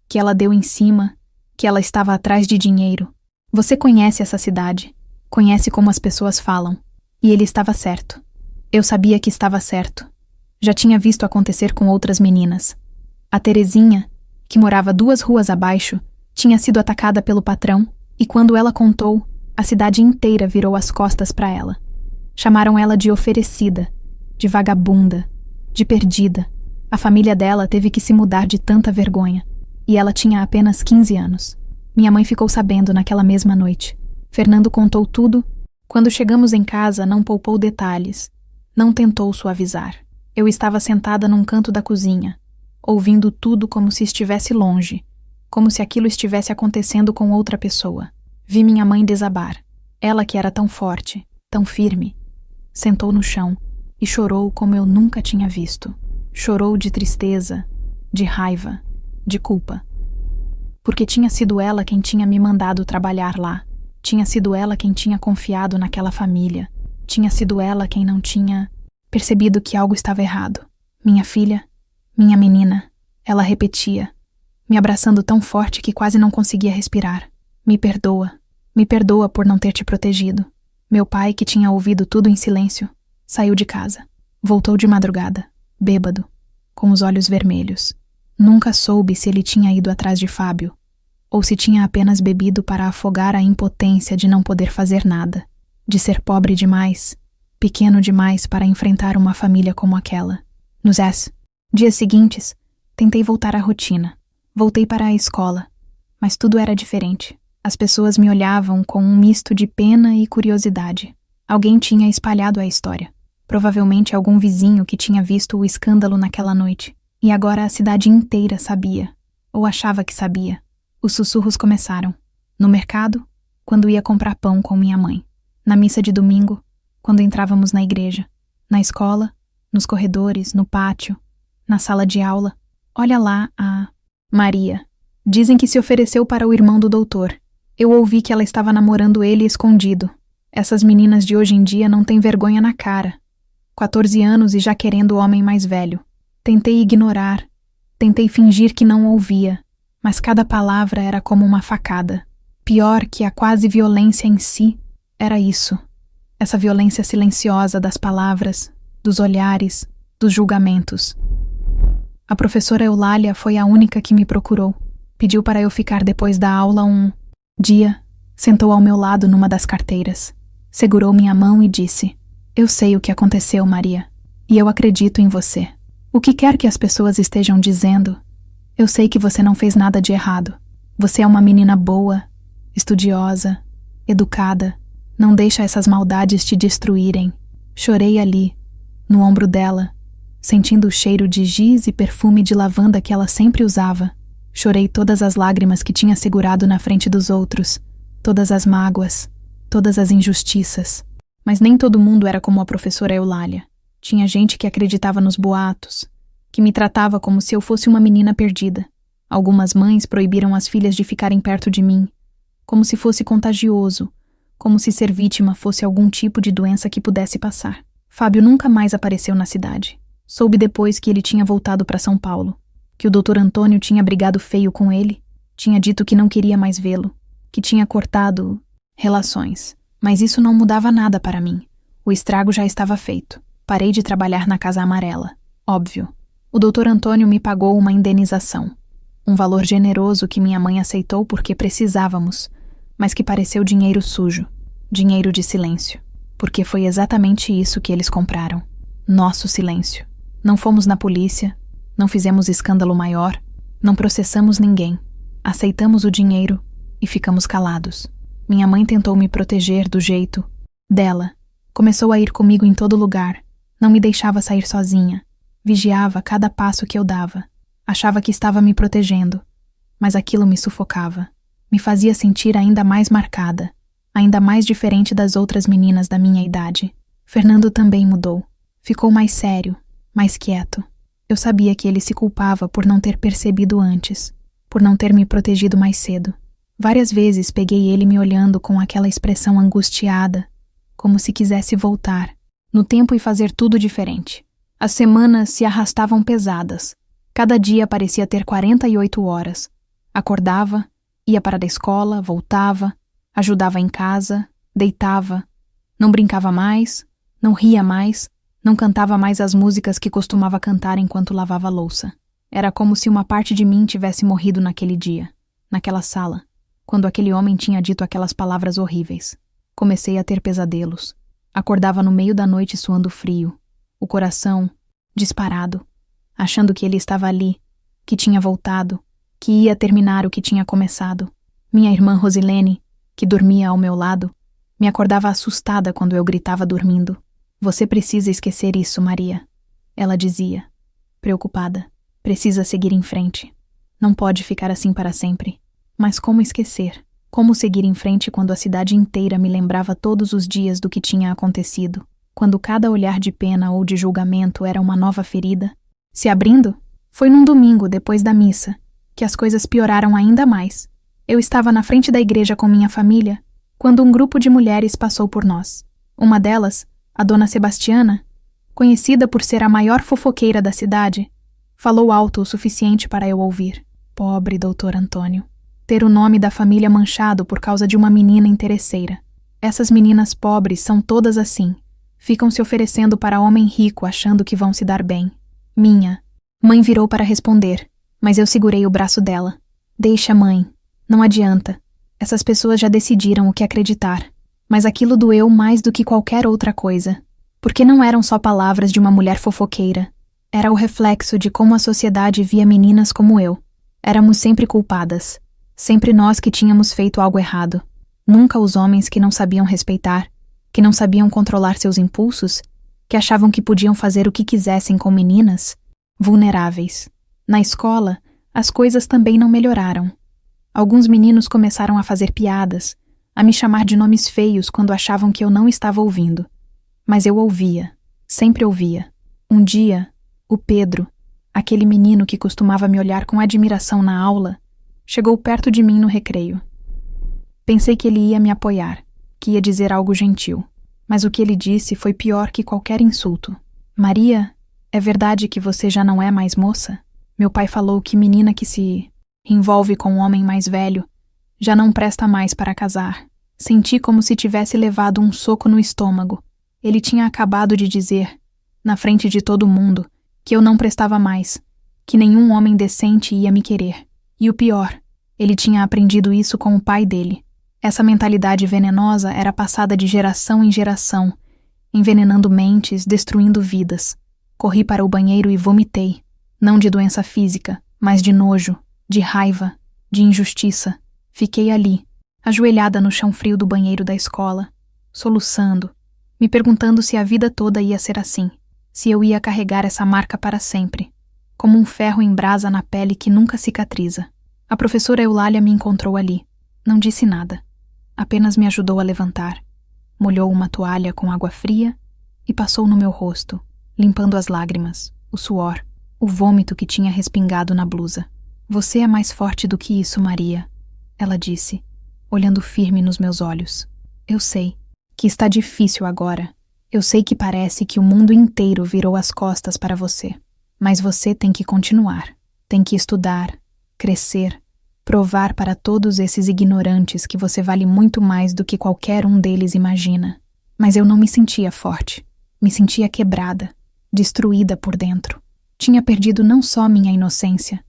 que ela deu em cima, que ela estava atrás de dinheiro. Você conhece essa cidade, conhece como as pessoas falam. E ele estava certo. Eu sabia que estava certo. Já tinha visto acontecer com outras meninas. A Terezinha, que morava 2 ruas abaixo, tinha sido atacada pelo patrão, e quando ela contou, a cidade inteira virou as costas para ela. Chamaram ela de oferecida, de vagabunda, de perdida. A família dela teve que se mudar de tanta vergonha, e ela tinha apenas 15 anos. Minha mãe ficou sabendo naquela mesma noite. Fernando contou tudo. Quando chegamos em casa, não poupou detalhes. Não tentou suavizar. Eu estava sentada num canto da cozinha, ouvindo tudo como se estivesse longe, como se aquilo estivesse acontecendo com outra pessoa. Vi minha mãe desabar. Ela que era tão forte, tão firme. Sentou no chão e chorou como eu nunca tinha visto. Chorou de tristeza, de raiva, de culpa. Porque tinha sido ela quem tinha me mandado trabalhar lá. Tinha sido ela quem tinha confiado naquela família. Tinha sido ela quem não tinha percebido que algo estava errado. Minha filha, minha menina, ela repetia, me abraçando tão forte que quase não conseguia respirar. Me perdoa por não ter te protegido. Meu pai, que tinha ouvido tudo em silêncio, saiu de casa. Voltou de madrugada, bêbado, com os olhos vermelhos. Nunca soube se ele tinha ido atrás de Fábio, ou se tinha apenas bebido para afogar a impotência de não poder fazer nada, de ser pobre demais, pequeno demais para enfrentar uma família como aquela. Nos dias seguintes, tentei voltar à rotina. Voltei para a escola, mas tudo era diferente. As pessoas me olhavam com um misto de pena e curiosidade. Alguém tinha espalhado a história. Provavelmente algum vizinho que tinha visto o escândalo naquela noite. E agora a cidade inteira sabia, ou achava que sabia. Os sussurros começaram. No mercado, quando ia comprar pão com minha mãe. Na missa de domingo, quando entrávamos na igreja. Na escola, nos corredores, no pátio, na sala de aula. Olha lá a Maria. Dizem que se ofereceu para o irmão do doutor. Eu ouvi que ela estava namorando ele escondido. Essas meninas de hoje em dia não têm vergonha na cara. 14 anos e já querendo o homem mais velho. Tentei ignorar. Tentei fingir que não ouvia. Mas cada palavra era como uma facada. Pior que a quase violência em si, era isso. Essa violência silenciosa das palavras, dos olhares, dos julgamentos. A professora Eulália foi a única que me procurou. Pediu para eu ficar depois da aula um dia. Sentou ao meu lado numa das carteiras. Segurou minha mão e disse: Eu sei o que aconteceu, Maria. E eu acredito em você. O que quer que as pessoas estejam dizendo, eu sei que você não fez nada de errado. Você é uma menina boa, estudiosa, educada. Não deixa essas maldades te destruírem. Chorei ali, no ombro dela, sentindo o cheiro de giz e perfume de lavanda que ela sempre usava. Chorei todas as lágrimas que tinha segurado na frente dos outros, todas as mágoas, todas as injustiças. Mas nem todo mundo era como a professora Eulália. Tinha gente que acreditava nos boatos, que me tratava como se eu fosse uma menina perdida. Algumas mães proibiram as filhas de ficarem perto de mim, como se fosse contagioso, como se ser vítima fosse algum tipo de doença que pudesse passar. Fábio nunca mais apareceu na cidade. Soube depois que ele tinha voltado para São Paulo, que o doutor Antônio tinha brigado feio com ele, tinha dito que não queria mais vê-lo, que tinha cortado relações. Mas isso não mudava nada para mim. O estrago já estava feito. Parei de trabalhar na Casa Amarela. Óbvio. O doutor Antônio me pagou uma indenização. Um valor generoso que minha mãe aceitou porque precisávamos, mas que pareceu dinheiro sujo. Dinheiro de silêncio. Porque foi exatamente isso que eles compraram. Nosso silêncio. Não fomos na polícia, não fizemos escândalo maior, não processamos ninguém. Aceitamos o dinheiro e ficamos calados. Minha mãe tentou me proteger do jeito dela. Começou a ir comigo em todo lugar. Não me deixava sair sozinha. Vigiava cada passo que eu dava. Achava que estava me protegendo. Mas aquilo me sufocava. Me fazia sentir ainda mais marcada, ainda mais diferente das outras meninas da minha idade. Fernando também mudou. Ficou mais sério, mais quieto. Eu sabia que ele se culpava por não ter percebido antes, por não ter me protegido mais cedo. Várias vezes peguei ele me olhando com aquela expressão angustiada, como se quisesse voltar no tempo e fazer tudo diferente. As semanas se arrastavam pesadas. Cada dia parecia ter 48 horas. Acordava, ia para a escola, voltava, ajudava em casa, deitava, não brincava mais, não ria mais, não cantava mais as músicas que costumava cantar enquanto lavava a louça. Era como se uma parte de mim tivesse morrido naquele dia, naquela sala, quando aquele homem tinha dito aquelas palavras horríveis. Comecei a ter pesadelos. Acordava no meio da noite suando frio, o coração disparado, achando que ele estava ali, que tinha voltado, que ia terminar o que tinha começado. Minha irmã Rosilene, que dormia ao meu lado, me acordava assustada quando eu gritava dormindo. Você precisa esquecer isso, Maria. Ela dizia, preocupada. Precisa seguir em frente. Não pode ficar assim para sempre. Mas como esquecer? Como seguir em frente quando a cidade inteira me lembrava todos os dias do que tinha acontecido? Quando cada olhar de pena ou de julgamento era uma nova ferida? Se abrindo? Foi num domingo, depois da missa, que as coisas pioraram ainda mais. Eu estava na frente da igreja com minha família, quando um grupo de mulheres passou por nós. Uma delas, a dona Sebastiana, conhecida por ser a maior fofoqueira da cidade, falou alto o suficiente para eu ouvir. Pobre doutor Antônio. Ter o nome da família manchado por causa de uma menina interesseira. Essas meninas pobres são todas assim. Ficam se oferecendo para homem rico achando que vão se dar bem. Minha mãe virou para responder, mas eu segurei o braço dela. Deixa, mãe. Não adianta. Essas pessoas já decidiram o que acreditar. Mas aquilo doeu mais do que qualquer outra coisa. Porque não eram só palavras de uma mulher fofoqueira. Era o reflexo de como a sociedade via meninas como eu. Éramos sempre culpadas. Sempre nós que tínhamos feito algo errado. Nunca os homens que não sabiam respeitar, que não sabiam controlar seus impulsos, que achavam que podiam fazer o que quisessem com meninas, vulneráveis. Na escola, as coisas também não melhoraram. Alguns meninos começaram a fazer piadas, a me chamar de nomes feios quando achavam que eu não estava ouvindo. Mas eu ouvia, sempre ouvia. Um dia, o Pedro, aquele menino que costumava me olhar com admiração na aula, chegou perto de mim no recreio. Pensei que ele ia me apoiar, que ia dizer algo gentil, mas o que ele disse foi pior que qualquer insulto. Maria, é verdade que você já não é mais moça? Meu pai falou que menina que se envolve com um homem mais velho já não presta mais para casar. Senti como se tivesse levado um soco no estômago. Ele tinha acabado de dizer, na frente de todo mundo, que eu não prestava mais, que nenhum homem decente ia me querer. E o pior, ele tinha aprendido isso com o pai dele. Essa mentalidade venenosa era passada de geração em geração, envenenando mentes, destruindo vidas. Corri para o banheiro e vomitei, não de doença física, mas de nojo, de raiva, de injustiça. Fiquei ali, ajoelhada no chão frio do banheiro da escola, soluçando, me perguntando se a vida toda ia ser assim, se eu ia carregar essa marca para sempre, como um ferro em brasa na pele que nunca cicatriza. A professora Eulália me encontrou ali. Não disse nada. Apenas me ajudou a levantar. Molhou uma toalha com água fria e passou no meu rosto, limpando as lágrimas, o suor, o vômito que tinha respingado na blusa. Você é mais forte do que isso, Maria, ela disse, olhando firme nos meus olhos. Eu sei que está difícil agora. Eu sei que parece que o mundo inteiro virou as costas para você. Mas você tem que continuar. Tem que estudar, crescer, provar para todos esses ignorantes que você vale muito mais do que qualquer um deles imagina. Mas eu não me sentia forte. Me sentia quebrada, destruída por dentro. Tinha perdido não só minha inocência,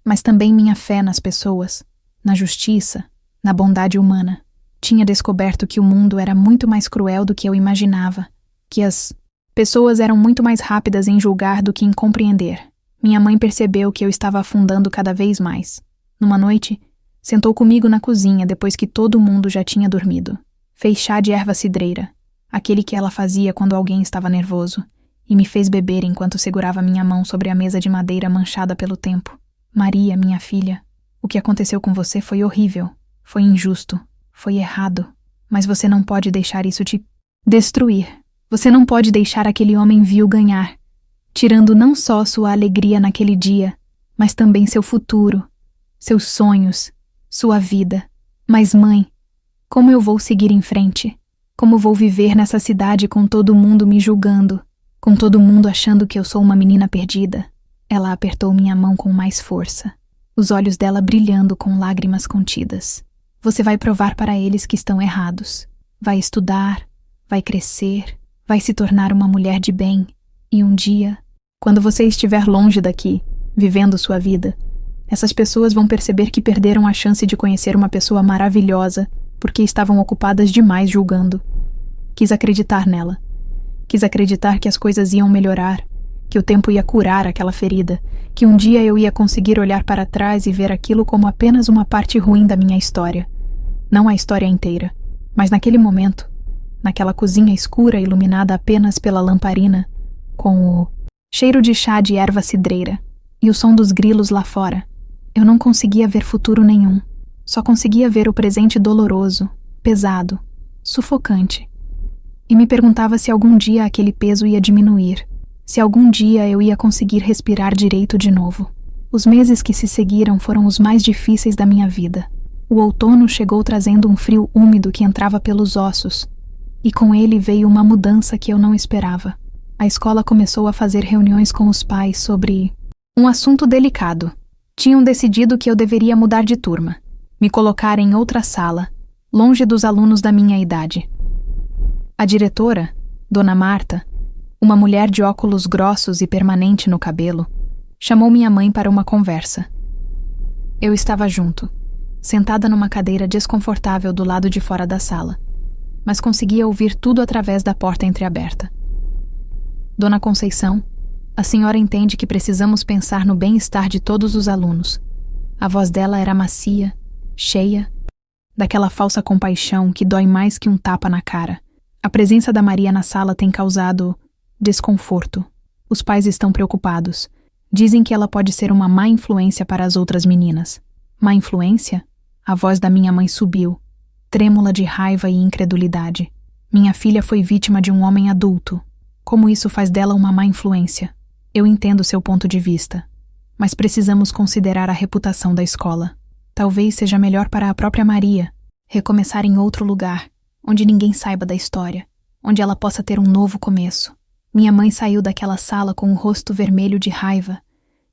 mas também minha fé nas pessoas, na justiça, na bondade humana. Tinha descoberto que o mundo era muito mais cruel do que eu imaginava, que as pessoas eram muito mais rápidas em julgar do que em compreender. Minha mãe percebeu que eu estava afundando cada vez mais. Numa noite, sentou comigo na cozinha depois que todo mundo já tinha dormido. Fez chá de erva cidreira, aquele que ela fazia quando alguém estava nervoso, e me fez beber enquanto segurava minha mão sobre a mesa de madeira manchada pelo tempo. Maria, minha filha, o que aconteceu com você foi horrível, foi injusto, foi errado, mas você não pode deixar isso te destruir. Você não pode deixar aquele homem vil ganhar, tirando não só sua alegria naquele dia, mas também seu futuro, seus sonhos, sua vida. Mas, mãe, como eu vou seguir em frente? Como vou viver nessa cidade com todo mundo me julgando, com todo mundo achando que eu sou uma menina perdida? Ela apertou minha mão com mais força, os olhos dela brilhando com lágrimas contidas. Você vai provar para eles que estão errados. Vai estudar, vai crescer, vai se tornar uma mulher de bem. E um dia, quando você estiver longe daqui, vivendo sua vida, essas pessoas vão perceber que perderam a chance de conhecer uma pessoa maravilhosa porque estavam ocupadas demais julgando. Quis acreditar nela. Quis acreditar que as coisas iam melhorar, que o tempo ia curar aquela ferida, que um dia eu ia conseguir olhar para trás e ver aquilo como apenas uma parte ruim da minha história. Não a história inteira, mas naquele momento, naquela cozinha escura iluminada apenas pela lamparina, com o cheiro de chá de erva cidreira e o som dos grilos lá fora, eu não conseguia ver futuro nenhum. Só conseguia ver o presente doloroso, pesado, sufocante. E me perguntava se algum dia aquele peso ia diminuir, se algum dia eu ia conseguir respirar direito de novo. Os meses que se seguiram foram os mais difíceis da minha vida. O outono chegou trazendo um frio úmido que entrava pelos ossos, e com ele veio uma mudança que eu não esperava. A escola começou a fazer reuniões com os pais sobre um assunto delicado. Tinham decidido que eu deveria mudar de turma, me colocar em outra sala, longe dos alunos da minha idade. A diretora, Dona Marta, uma mulher de óculos grossos e permanente no cabelo, chamou minha mãe para uma conversa. Eu estava junto, sentada numa cadeira desconfortável do lado de fora da sala, mas conseguia ouvir tudo através da porta entreaberta. Dona Conceição, a senhora entende que precisamos pensar no bem-estar de todos os alunos. A voz dela era macia, cheia, daquela falsa compaixão que dói mais que um tapa na cara. A presença da Maria na sala tem causado desconforto. Os pais estão preocupados. Dizem que ela pode ser uma má influência para as outras meninas. Má influência? A voz da minha mãe subiu, trêmula de raiva e incredulidade. Minha filha foi vítima de um homem adulto. Como isso faz dela uma má influência? Eu entendo seu ponto de vista, mas precisamos considerar a reputação da escola. Talvez seja melhor para a própria Maria recomeçar em outro lugar, onde ninguém saiba da história, onde ela possa ter um novo começo. Minha mãe saiu daquela sala com o rosto vermelho de raiva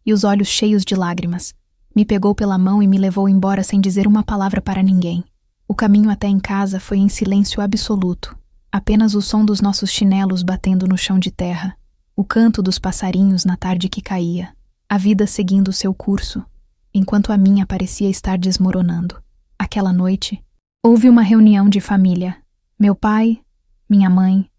e os olhos cheios de lágrimas. Me pegou pela mão e me levou embora sem dizer uma palavra para ninguém. O caminho até em casa foi em silêncio absoluto, apenas o som dos nossos chinelos batendo no chão de terra, o canto dos passarinhos na tarde que caía, a vida seguindo seu curso, enquanto a minha parecia estar desmoronando. Aquela noite, houve uma reunião de família. Meu pai, minha mãe,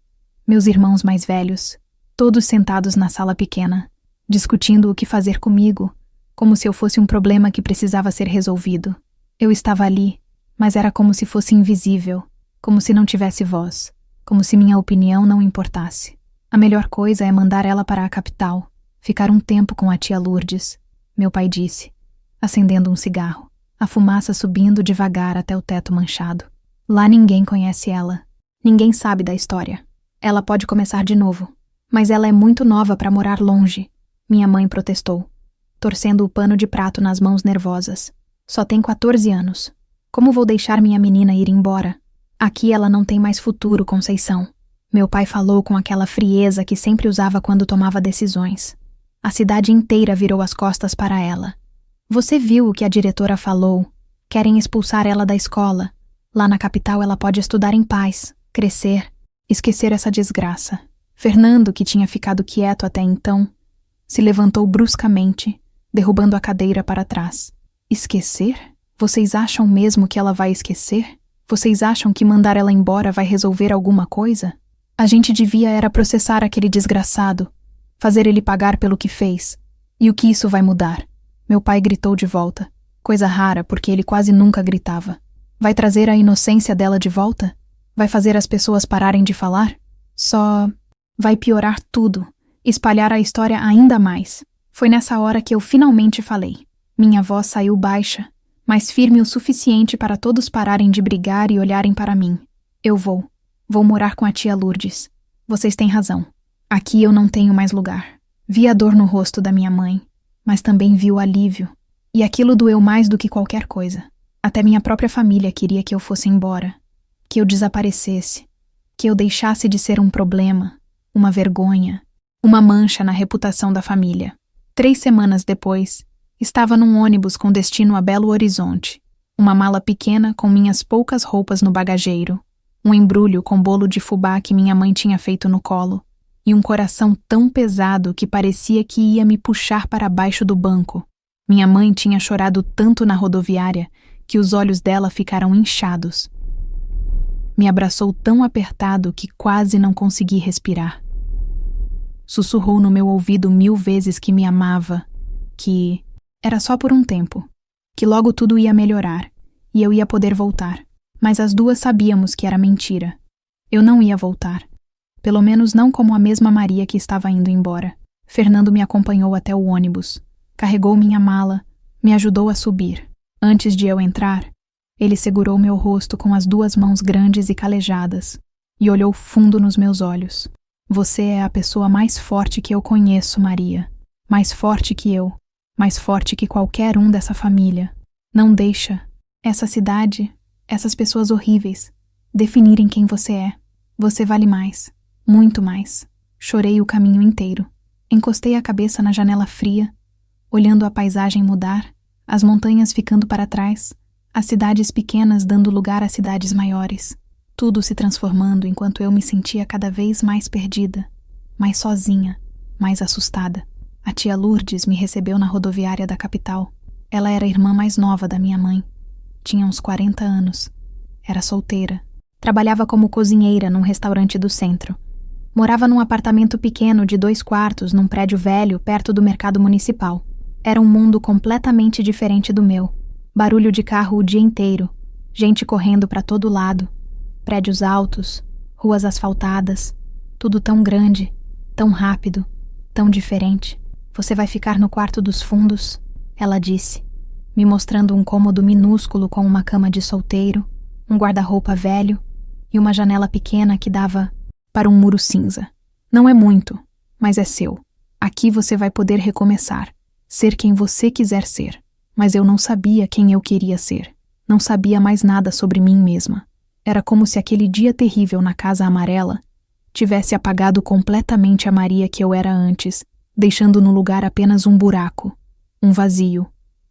meus irmãos mais velhos, todos sentados na sala pequena, discutindo o que fazer comigo, como se eu fosse um problema que precisava ser resolvido. Eu estava ali, mas era como se fosse invisível, como se não tivesse voz, como se minha opinião não importasse. A melhor coisa é mandar ela para a capital, ficar um tempo com a tia Lourdes, meu pai disse, acendendo um cigarro, a fumaça subindo devagar até o teto manchado. Lá ninguém conhece ela, ninguém sabe da história. Ela pode começar de novo, mas ela é muito nova para morar longe, minha mãe protestou, torcendo o pano de prato nas mãos nervosas. Só tem 14 anos. Como vou deixar minha menina ir embora? Aqui ela não tem mais futuro, Conceição. Meu pai falou com aquela frieza que sempre usava quando tomava decisões. A cidade inteira virou as costas para ela. Você viu o que a diretora falou? Querem expulsar ela da escola. Lá na capital ela pode estudar em paz, crescer, esquecer essa desgraça. Fernando, que tinha ficado quieto até então, se levantou bruscamente, derrubando a cadeira para trás. Esquecer? Vocês acham mesmo que ela vai esquecer? Vocês acham que mandar ela embora vai resolver alguma coisa? A gente devia era processar aquele desgraçado, fazer ele pagar pelo que fez. E o que isso vai mudar? Meu pai gritou de volta, coisa rara porque ele quase nunca gritava. Vai trazer a inocência dela de volta? Vai fazer as pessoas pararem de falar? Só vai piorar tudo, espalhar a história ainda mais. Foi nessa hora que eu finalmente falei. Minha voz saiu baixa, mas firme o suficiente para todos pararem de brigar e olharem para mim. Eu vou morar com a tia Lourdes. Vocês têm razão. Aqui eu não tenho mais lugar. Vi a dor no rosto da minha mãe, mas também vi o alívio. E aquilo doeu mais do que qualquer coisa. Até minha própria família queria que eu fosse embora, que eu desaparecesse, que eu deixasse de ser um problema, uma vergonha, uma mancha na reputação da família. 3 semanas depois, estava num ônibus com destino a Belo Horizonte. Uma mala pequena com minhas poucas roupas no bagageiro, um embrulho com bolo de fubá que minha mãe tinha feito no colo, e um coração tão pesado que parecia que ia me puxar para baixo do banco. Minha mãe tinha chorado tanto na rodoviária que os olhos dela ficaram inchados. Me abraçou tão apertado que quase não consegui respirar. Sussurrou no meu ouvido 1000 vezes que me amava, que era só por um tempo, que logo tudo ia melhorar e eu ia poder voltar. Mas as duas sabíamos que era mentira. Eu não ia voltar. Pelo menos não como a mesma Maria que estava indo embora. Fernando me acompanhou até o ônibus, carregou minha mala, me ajudou a subir. Antes de eu entrar, ele segurou meu rosto com as 2 mãos grandes e calejadas e olhou fundo nos meus olhos. Você é a pessoa mais forte que eu conheço, Maria. Mais forte que eu. Mais forte que qualquer um dessa família. Não deixa essa cidade, essas pessoas horríveis, definirem quem você é. Você vale mais. Muito mais. Chorei o caminho inteiro. Encostei a cabeça na janela fria, olhando a paisagem mudar, as montanhas ficando para trás, as cidades pequenas dando lugar a cidades maiores. Tudo se transformando enquanto eu me sentia cada vez mais perdida, mais sozinha, mais assustada. A tia Lourdes me recebeu na rodoviária da capital. Ela era a irmã mais nova da minha mãe. Tinha uns 40 anos. Era solteira. Trabalhava como cozinheira num restaurante do centro. Morava num apartamento pequeno de 2 quartos num prédio velho perto do mercado municipal. Era um mundo completamente diferente do meu. Barulho de carro o dia inteiro, gente correndo para todo lado, prédios altos, ruas asfaltadas, tudo tão grande, tão rápido, tão diferente. Você vai ficar no quarto dos fundos, ela disse, me mostrando um cômodo minúsculo com uma cama de solteiro, um guarda-roupa velho e uma janela pequena que dava para um muro cinza. Não é muito, mas é seu. Aqui você vai poder recomeçar, ser quem você quiser ser. Mas eu não sabia quem eu queria ser. Não sabia mais nada sobre mim mesma. Era como se aquele dia terrível na Casa Amarela tivesse apagado completamente a Maria que eu era antes, deixando no lugar apenas um buraco, um vazio,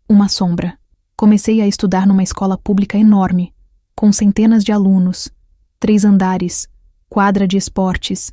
uma sombra. Comecei a estudar numa escola pública enorme, com centenas de alunos, 3 andares, quadra de esportes,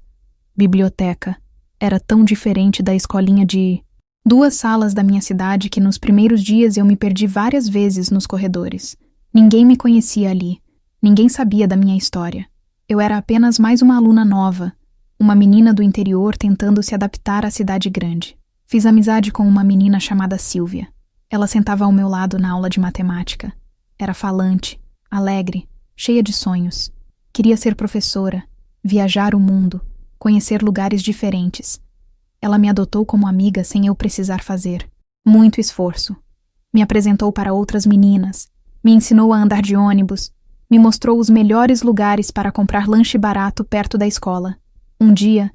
biblioteca. Era tão diferente da escolinha de 2 salas da minha cidade que nos primeiros dias eu me perdi várias vezes nos corredores. Ninguém me conhecia ali. Ninguém sabia da minha história. Eu era apenas mais uma aluna nova, uma menina do interior tentando se adaptar à cidade grande. Fiz amizade com uma menina chamada Silvia. Ela sentava ao meu lado na aula de matemática. Era falante, alegre, cheia de sonhos. Queria ser professora, viajar o mundo, conhecer lugares diferentes. Ela me adotou como amiga sem eu precisar fazer. Muito esforço. Me apresentou para outras meninas, me ensinou a andar de ônibus, me mostrou os melhores lugares para comprar lanche barato perto da escola. Um dia,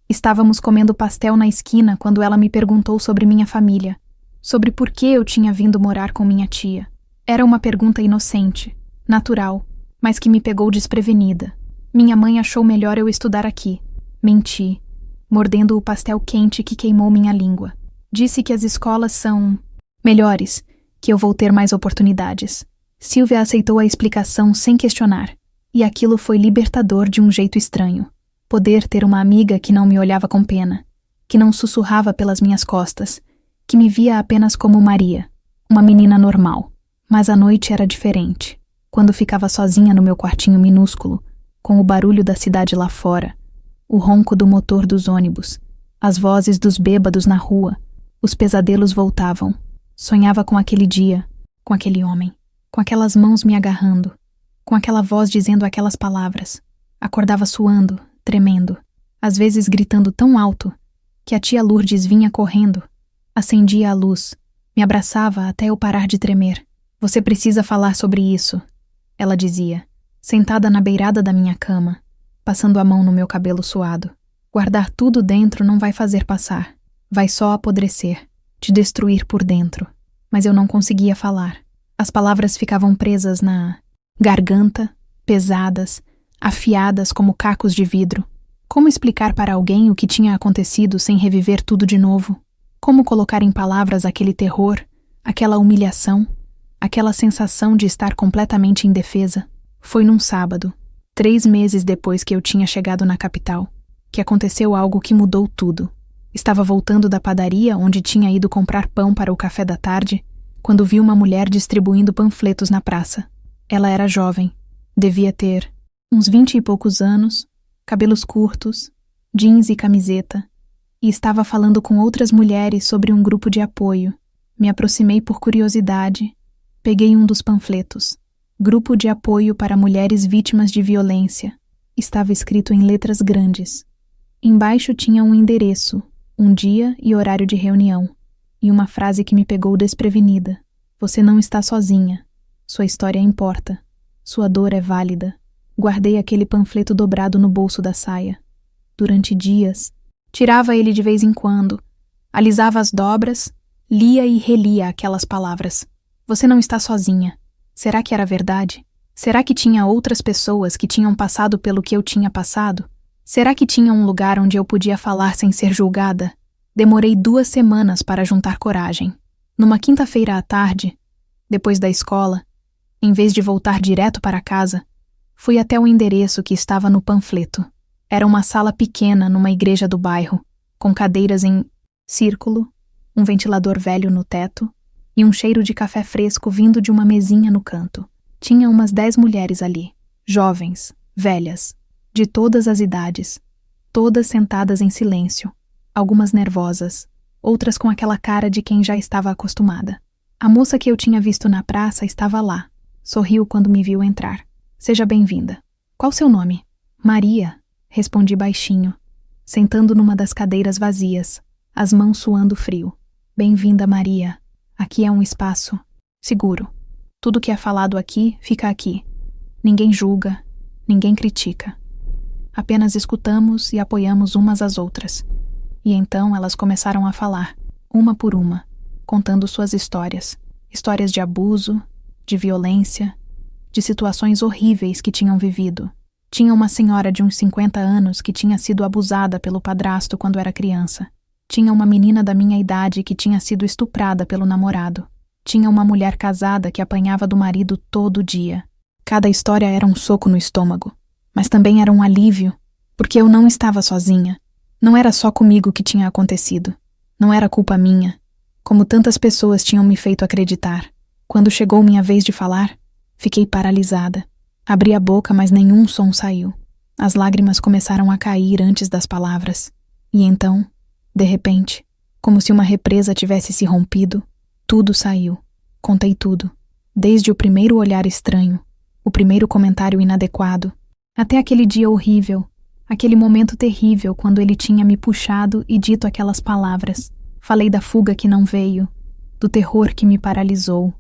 estávamos comendo pastel na esquina quando ela me perguntou sobre minha família, sobre por que eu tinha vindo morar com minha tia. Era uma pergunta inocente, natural, mas que me pegou desprevenida. Minha mãe achou melhor eu estudar aqui. Menti, mordendo o pastel quente que queimou minha língua. Disse que as escolas são melhores, que eu vou ter mais oportunidades. Silvia aceitou a explicação sem questionar, e aquilo foi libertador de um jeito estranho. Poder ter uma amiga que não me olhava com pena, que não sussurrava pelas minhas costas, que me via apenas como Maria, uma menina normal. Mas a noite era diferente. Quando ficava sozinha no meu quartinho minúsculo, com o barulho da cidade lá fora, o ronco do motor dos ônibus, as vozes dos bêbados na rua, os pesadelos voltavam. Sonhava com aquele dia, com aquele homem, com aquelas mãos me agarrando, com aquela voz dizendo aquelas palavras. Acordava suando, tremendo, às vezes gritando tão alto que a tia Lourdes vinha correndo. Acendia a luz, me abraçava até eu parar de tremer. Você precisa falar sobre isso, ela dizia, sentada na beirada da minha cama, passando a mão no meu cabelo suado. Guardar tudo dentro não vai fazer passar. Vai só apodrecer, te destruir por dentro. Mas eu não conseguia falar. As palavras ficavam presas na garganta, pesadas, afiadas como cacos de vidro. Como explicar para alguém o que tinha acontecido sem reviver tudo de novo? Como colocar em palavras aquele terror, aquela humilhação, aquela sensação de estar completamente indefesa? Foi num sábado, 3 meses depois que eu tinha chegado na capital, que aconteceu algo que mudou tudo. Estava voltando da padaria onde tinha ido comprar pão para o café da tarde, quando vi uma mulher distribuindo panfletos na praça. Ela era jovem, devia ter uns 20 e poucos anos, cabelos curtos, jeans e camiseta, e estava falando com outras mulheres sobre um grupo de apoio. Me aproximei por curiosidade, peguei um dos panfletos. Grupo de apoio para mulheres vítimas de violência. Estava escrito em letras grandes. Embaixo tinha um endereço, um dia e horário de reunião, e uma frase que me pegou desprevenida. Você não está sozinha. Sua história importa. Sua dor é válida. Guardei aquele panfleto dobrado no bolso da saia. Durante dias, tirava ele de vez em quando, alisava as dobras, lia e relia aquelas palavras. Você não está sozinha. Será que era verdade? Será que tinha outras pessoas que tinham passado pelo que eu tinha passado? Será que tinha um lugar onde eu podia falar sem ser julgada? Demorei 2 semanas para juntar coragem. Numa quinta-feira à tarde, depois da escola, em vez de voltar direto para casa, fui até o endereço que estava no panfleto. Era uma sala pequena numa igreja do bairro, com cadeiras em círculo, um ventilador velho no teto e um cheiro de café fresco vindo de uma mesinha no canto. Tinha umas 10 mulheres ali, jovens, velhas, de todas as idades, todas sentadas em silêncio, algumas nervosas, outras com aquela cara de quem já estava acostumada. A moça que eu tinha visto na praça estava lá. Sorriu quando me viu entrar. Seja bem-vinda. Qual seu nome? Maria, respondi baixinho, sentando numa das cadeiras vazias, as mãos suando frio. Bem-vinda, Maria. Aqui é um espaço seguro. Tudo que é falado aqui, fica aqui. Ninguém julga, ninguém critica. Apenas escutamos e apoiamos umas às outras. E então elas começaram a falar, uma por uma, contando suas histórias. Histórias de abuso, de violência, de situações horríveis que tinham vivido. Tinha uma senhora de uns 50 anos que tinha sido abusada pelo padrasto quando era criança. Tinha uma menina da minha idade que tinha sido estuprada pelo namorado. Tinha uma mulher casada que apanhava do marido todo dia. Cada história era um soco no estômago, mas também era um alívio, porque eu não estava sozinha. Não era só comigo que tinha acontecido. Não era culpa minha, como tantas pessoas tinham me feito acreditar. Quando chegou minha vez de falar, fiquei paralisada. Abri a boca, mas nenhum som saiu. As lágrimas começaram a cair antes das palavras. E então, de repente, como se uma represa tivesse se rompido, tudo saiu. Contei tudo. Desde o primeiro olhar estranho, o primeiro comentário inadequado, até aquele dia horrível, aquele momento terrível quando ele tinha me puxado e dito aquelas palavras. Falei da fuga que não veio, do terror que me paralisou,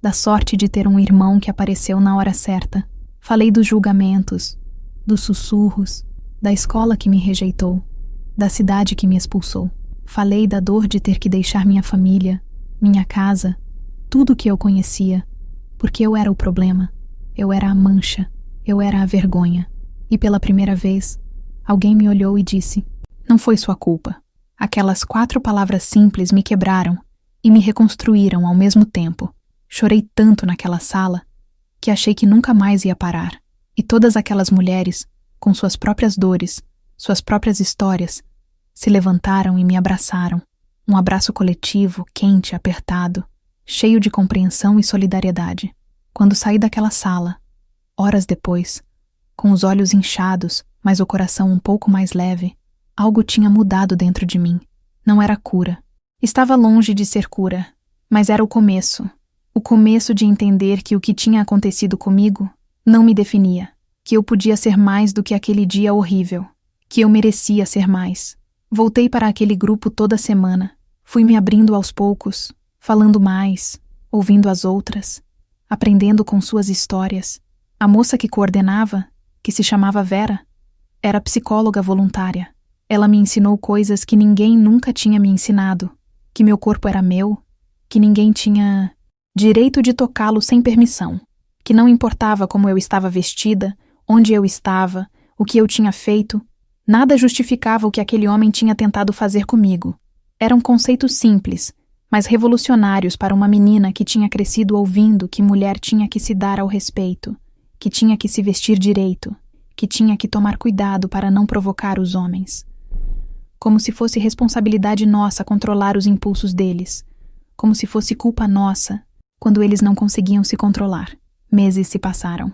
da sorte de ter um irmão que apareceu na hora certa. Falei dos julgamentos, dos sussurros, da escola que me rejeitou, da cidade que me expulsou. Falei da dor de ter que deixar minha família, minha casa, tudo que eu conhecia, porque eu era o problema, eu era a mancha, eu era a vergonha. E pela primeira vez, alguém me olhou e disse, não foi sua culpa. Aquelas 4 palavras simples me quebraram e me reconstruíram ao mesmo tempo. Chorei tanto naquela sala que achei que nunca mais ia parar. E todas aquelas mulheres, com suas próprias dores, suas próprias histórias, se levantaram e me abraçaram. Um abraço coletivo, quente, apertado, cheio de compreensão e solidariedade. Quando saí daquela sala, horas depois, com os olhos inchados, mas o coração um pouco mais leve, algo tinha mudado dentro de mim. Não era cura. Estava longe de ser cura, mas era o começo. O começo de entender que o que tinha acontecido comigo não me definia, que eu podia ser mais do que aquele dia horrível, que eu merecia ser mais. Voltei para aquele grupo toda semana. Fui me abrindo aos poucos, falando mais, ouvindo as outras, aprendendo com suas histórias. A moça que coordenava, que se chamava Vera, era psicóloga voluntária. Ela me ensinou coisas que ninguém nunca tinha me ensinado, que meu corpo era meu, que ninguém tinha direito de tocá-lo sem permissão, que não importava como eu estava vestida, onde eu estava, o que eu tinha feito, nada justificava o que aquele homem tinha tentado fazer comigo. Eram conceitos simples, mas revolucionários para uma menina que tinha crescido ouvindo que mulher tinha que se dar ao respeito, que tinha que se vestir direito, que tinha que tomar cuidado para não provocar os homens. Como se fosse responsabilidade nossa controlar os impulsos deles, como se fosse culpa nossa quando eles não conseguiam se controlar. Meses se passaram.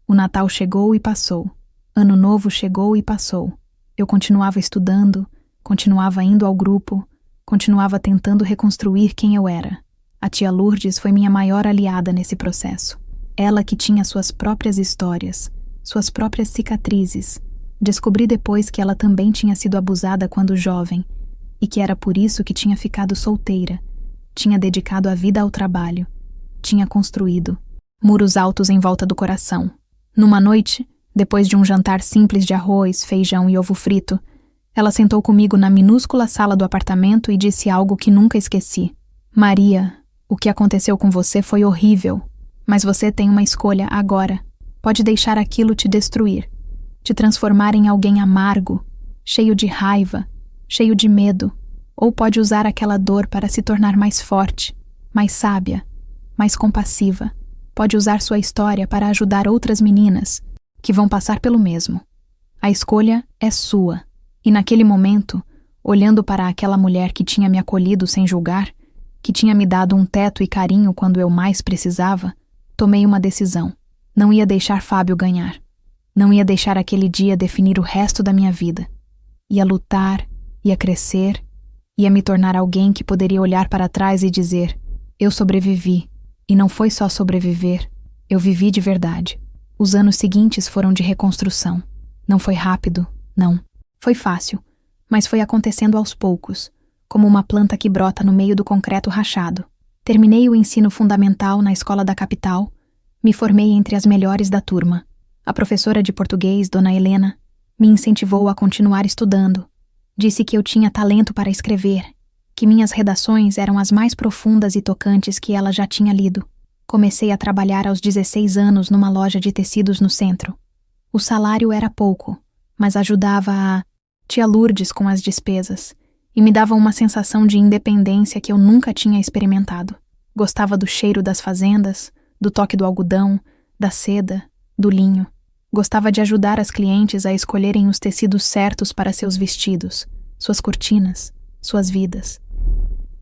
O Natal chegou e passou. Ano Novo chegou e passou. Eu continuava estudando, continuava indo ao grupo, continuava tentando reconstruir quem eu era. A tia Lourdes foi minha maior aliada nesse processo. Ela que tinha suas próprias histórias, suas próprias cicatrizes. Descobri depois que ela também tinha sido abusada quando jovem e que era por isso que tinha ficado solteira, tinha dedicado a vida ao trabalho, tinha construído muros altos em volta do coração. Numa noite, depois de um jantar simples de arroz, feijão e ovo frito, ela sentou comigo na minúscula sala do apartamento e disse algo que nunca esqueci. Maria, o que aconteceu com você foi horrível, mas você tem uma escolha agora. Pode deixar aquilo te destruir, te transformar em alguém amargo, cheio de raiva, cheio de medo, ou pode usar aquela dor para se tornar mais forte, mais sábia, mais compassiva. Pode usar sua história para ajudar outras meninas que vão passar pelo mesmo. A escolha é sua. E naquele momento, olhando para aquela mulher que tinha me acolhido sem julgar, que tinha me dado um teto e carinho quando eu mais precisava, tomei uma decisão. Não ia deixar Fábio ganhar. Não ia deixar aquele dia definir o resto da minha vida. Ia lutar, ia crescer, ia me tornar alguém que poderia olhar para trás e dizer: eu sobrevivi. E não foi só sobreviver, eu vivi de verdade. Os anos seguintes foram de reconstrução. Não foi rápido, não. Foi fácil, mas foi acontecendo aos poucos, como uma planta que brota no meio do concreto rachado. Terminei o ensino fundamental na escola da capital, me formei entre as melhores da turma. A professora de português, Dona Helena, me incentivou a continuar estudando. Disse que eu tinha talento para escrever, que minhas redações eram as mais profundas e tocantes que ela já tinha lido. Comecei a trabalhar aos 16 anos numa loja de tecidos no centro. O salário era pouco, mas ajudava a tia Lourdes com as despesas e me dava uma sensação de independência que eu nunca tinha experimentado. Gostava do cheiro das fazendas, do toque do algodão, da seda, do linho. Gostava de ajudar as clientes a escolherem os tecidos certos para seus vestidos, suas cortinas, suas vidas.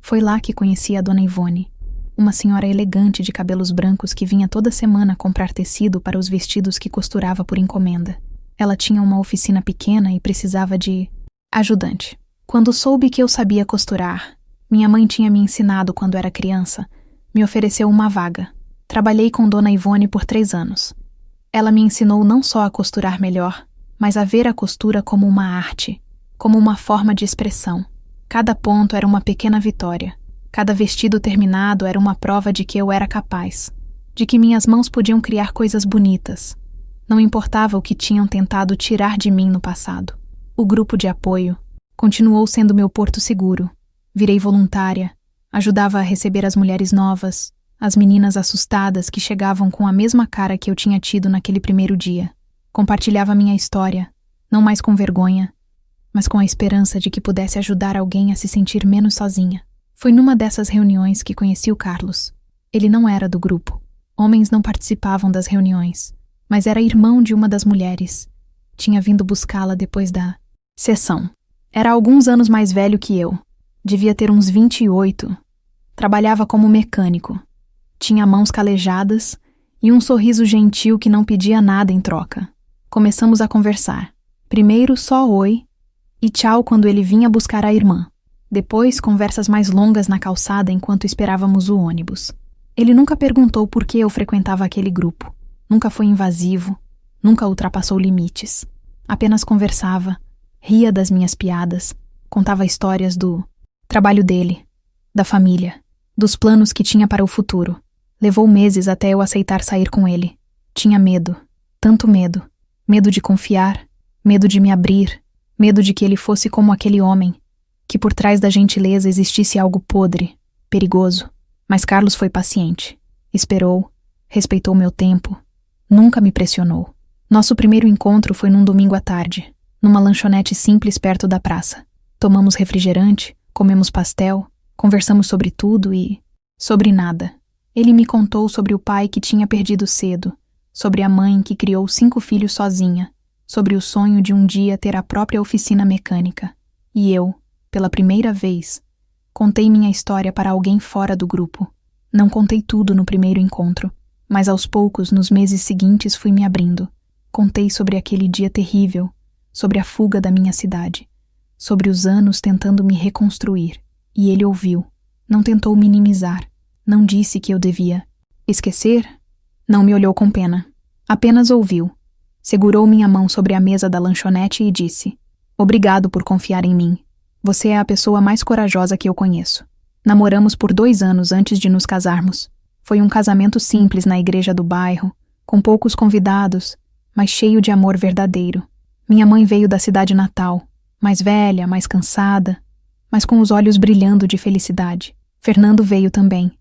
Foi lá que conheci a Dona Ivone, uma senhora elegante de cabelos brancos que vinha toda semana comprar tecido para os vestidos que costurava por encomenda. Ela tinha uma oficina pequena e precisava de ajudante. Quando soube que eu sabia costurar, minha mãe tinha me ensinado quando era criança, me ofereceu uma vaga. Trabalhei com Dona Ivone por 3 anos. Ela me ensinou não só a costurar melhor, mas a ver a costura como uma arte, como uma forma de expressão. Cada ponto era uma pequena vitória. Cada vestido terminado era uma prova de que eu era capaz, de que minhas mãos podiam criar coisas bonitas. Não importava o que tinham tentado tirar de mim no passado. O grupo de apoio continuou sendo meu porto seguro. Virei voluntária, ajudava a receber as mulheres novas, as meninas assustadas que chegavam com a mesma cara que eu tinha tido naquele primeiro dia. Compartilhava minha história, não mais com vergonha, mas com a esperança de que pudesse ajudar alguém a se sentir menos sozinha. Foi numa dessas reuniões que conheci o Carlos. Ele não era do grupo. Homens não participavam das reuniões, mas era irmão de uma das mulheres. Tinha vindo buscá-la depois da sessão. Era alguns anos mais velho que eu. Devia ter uns 28. Trabalhava como mecânico. Tinha mãos calejadas e um sorriso gentil que não pedia nada em troca. Começamos a conversar. Primeiro só oi e tchau quando ele vinha buscar a irmã. Depois, conversas mais longas na calçada enquanto esperávamos o ônibus. Ele nunca perguntou por que eu frequentava aquele grupo. Nunca foi invasivo, nunca ultrapassou limites. Apenas conversava, ria das minhas piadas, Contava histórias do trabalho dele, da família, dos planos que tinha para o futuro. Levou meses até eu aceitar sair com ele. Tinha medo, tanto medo. Medo de confiar, medo de me abrir, medo de que ele fosse como aquele homem, que por trás da gentileza existisse algo podre, perigoso. Mas Carlos foi paciente. Esperou, respeitou meu tempo, nunca me pressionou. Nosso primeiro encontro foi num domingo à tarde, numa lanchonete simples perto da praça. Tomamos refrigerante, comemos pastel, conversamos sobre tudo e sobre nada. Ele me contou sobre o pai que tinha perdido cedo, sobre a mãe que criou 5 filhos sozinha, sobre o sonho de um dia ter a própria oficina mecânica. E eu, pela primeira vez, contei minha história para alguém fora do grupo. Não contei tudo no primeiro encontro, mas aos poucos, nos meses seguintes, fui me abrindo. Contei sobre aquele dia terrível, sobre a fuga da minha cidade, sobre os anos tentando me reconstruir. E ele ouviu. Não tentou minimizar. Não disse que eu devia esquecer. Não me olhou com pena. Apenas ouviu. Segurou minha mão sobre a mesa da lanchonete e disse: "Obrigado por confiar em mim. Você é a pessoa mais corajosa que eu conheço. Namoramos por 2 anos antes de nos casarmos. Foi um casamento simples na igreja do bairro, com poucos convidados, mas cheio de amor verdadeiro. Minha mãe veio da cidade natal, mais velha, mais cansada, mas com os olhos brilhando de felicidade. Fernando veio também.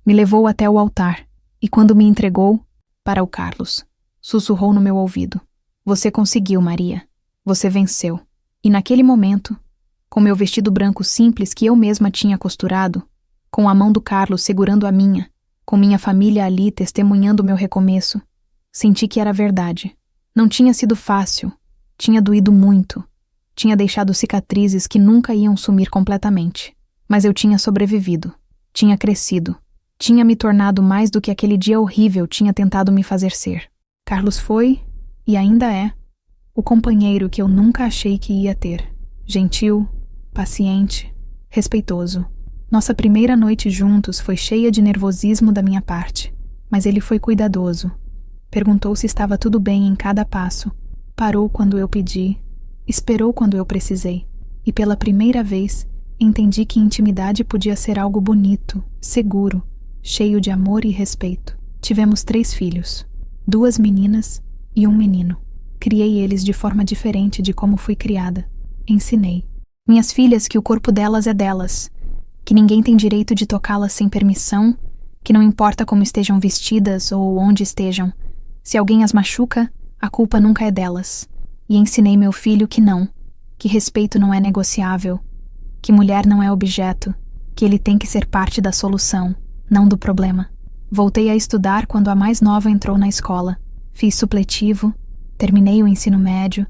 Me levou até o altar, e quando me entregou, para o Carlos, sussurrou no meu ouvido: "Você conseguiu, Maria. Você venceu." E naquele momento, com meu vestido branco simples que eu mesma tinha costurado, com a mão do Carlos segurando a minha, com minha família ali testemunhando meu recomeço, senti que era verdade. Não tinha sido fácil, tinha doído muito, tinha deixado cicatrizes que nunca iam sumir completamente. Mas eu tinha sobrevivido, tinha crescido, tinha me tornado mais do que aquele dia horrível tinha tentado me fazer ser. Carlos foi, e ainda é, o companheiro que eu nunca achei que ia ter. Gentil, paciente, respeitoso. Nossa primeira noite juntos foi cheia de nervosismo da minha parte, mas ele foi cuidadoso. Perguntou se estava tudo bem em cada passo. Parou quando eu pedi, esperou quando eu precisei. E pela primeira vez, entendi que intimidade podia ser algo bonito, seguro, cheio de amor e respeito. Tivemos 3 filhos, 2 meninas e 1 menino. Criei eles de forma diferente de como fui criada. Ensinei. Minhas filhas que o corpo delas é delas, que ninguém tem direito de tocá-las sem permissão, que não importa como estejam vestidas ou onde estejam. Se alguém as machuca, a culpa nunca é delas. E ensinei meu filho que não, que respeito não é negociável, que mulher não é objeto, que ele tem que ser parte da solução, não do problema. Voltei a estudar quando a mais nova entrou na escola. Fiz supletivo, terminei o ensino médio,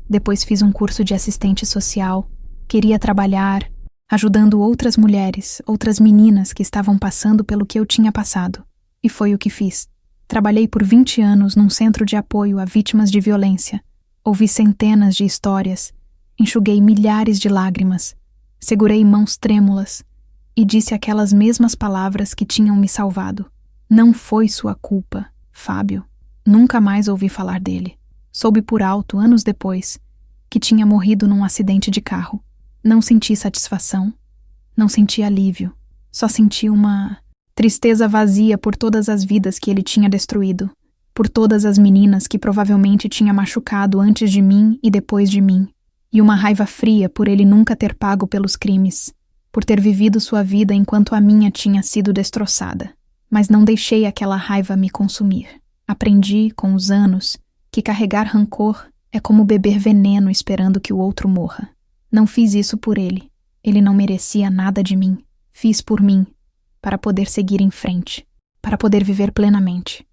depois fiz um curso de assistente social. Queria trabalhar, ajudando outras mulheres, outras meninas que estavam passando pelo que eu tinha passado. E foi o que fiz. Trabalhei por 20 anos num centro de apoio a vítimas de violência. Ouvi centenas de histórias, enxuguei milhares de lágrimas, segurei mãos trêmulas e disse aquelas mesmas palavras que tinham me salvado. Não foi sua culpa, Fábio. Nunca mais ouvi falar dele. Soube por alto, anos depois, que tinha morrido num acidente de carro. Não senti satisfação, não senti alívio, só senti uma tristeza vazia por todas as vidas que ele tinha destruído, por todas as meninas que provavelmente tinha machucado antes de mim e depois de mim, e uma raiva fria por ele nunca ter pago pelos crimes, por ter vivido sua vida enquanto a minha tinha sido destroçada. Mas não deixei aquela raiva me consumir. Aprendi, com os anos, que carregar rancor é como beber veneno esperando que o outro morra. Não fiz isso por ele. Ele não merecia nada de mim. Fiz por mim, para poder seguir em frente, para poder viver plenamente,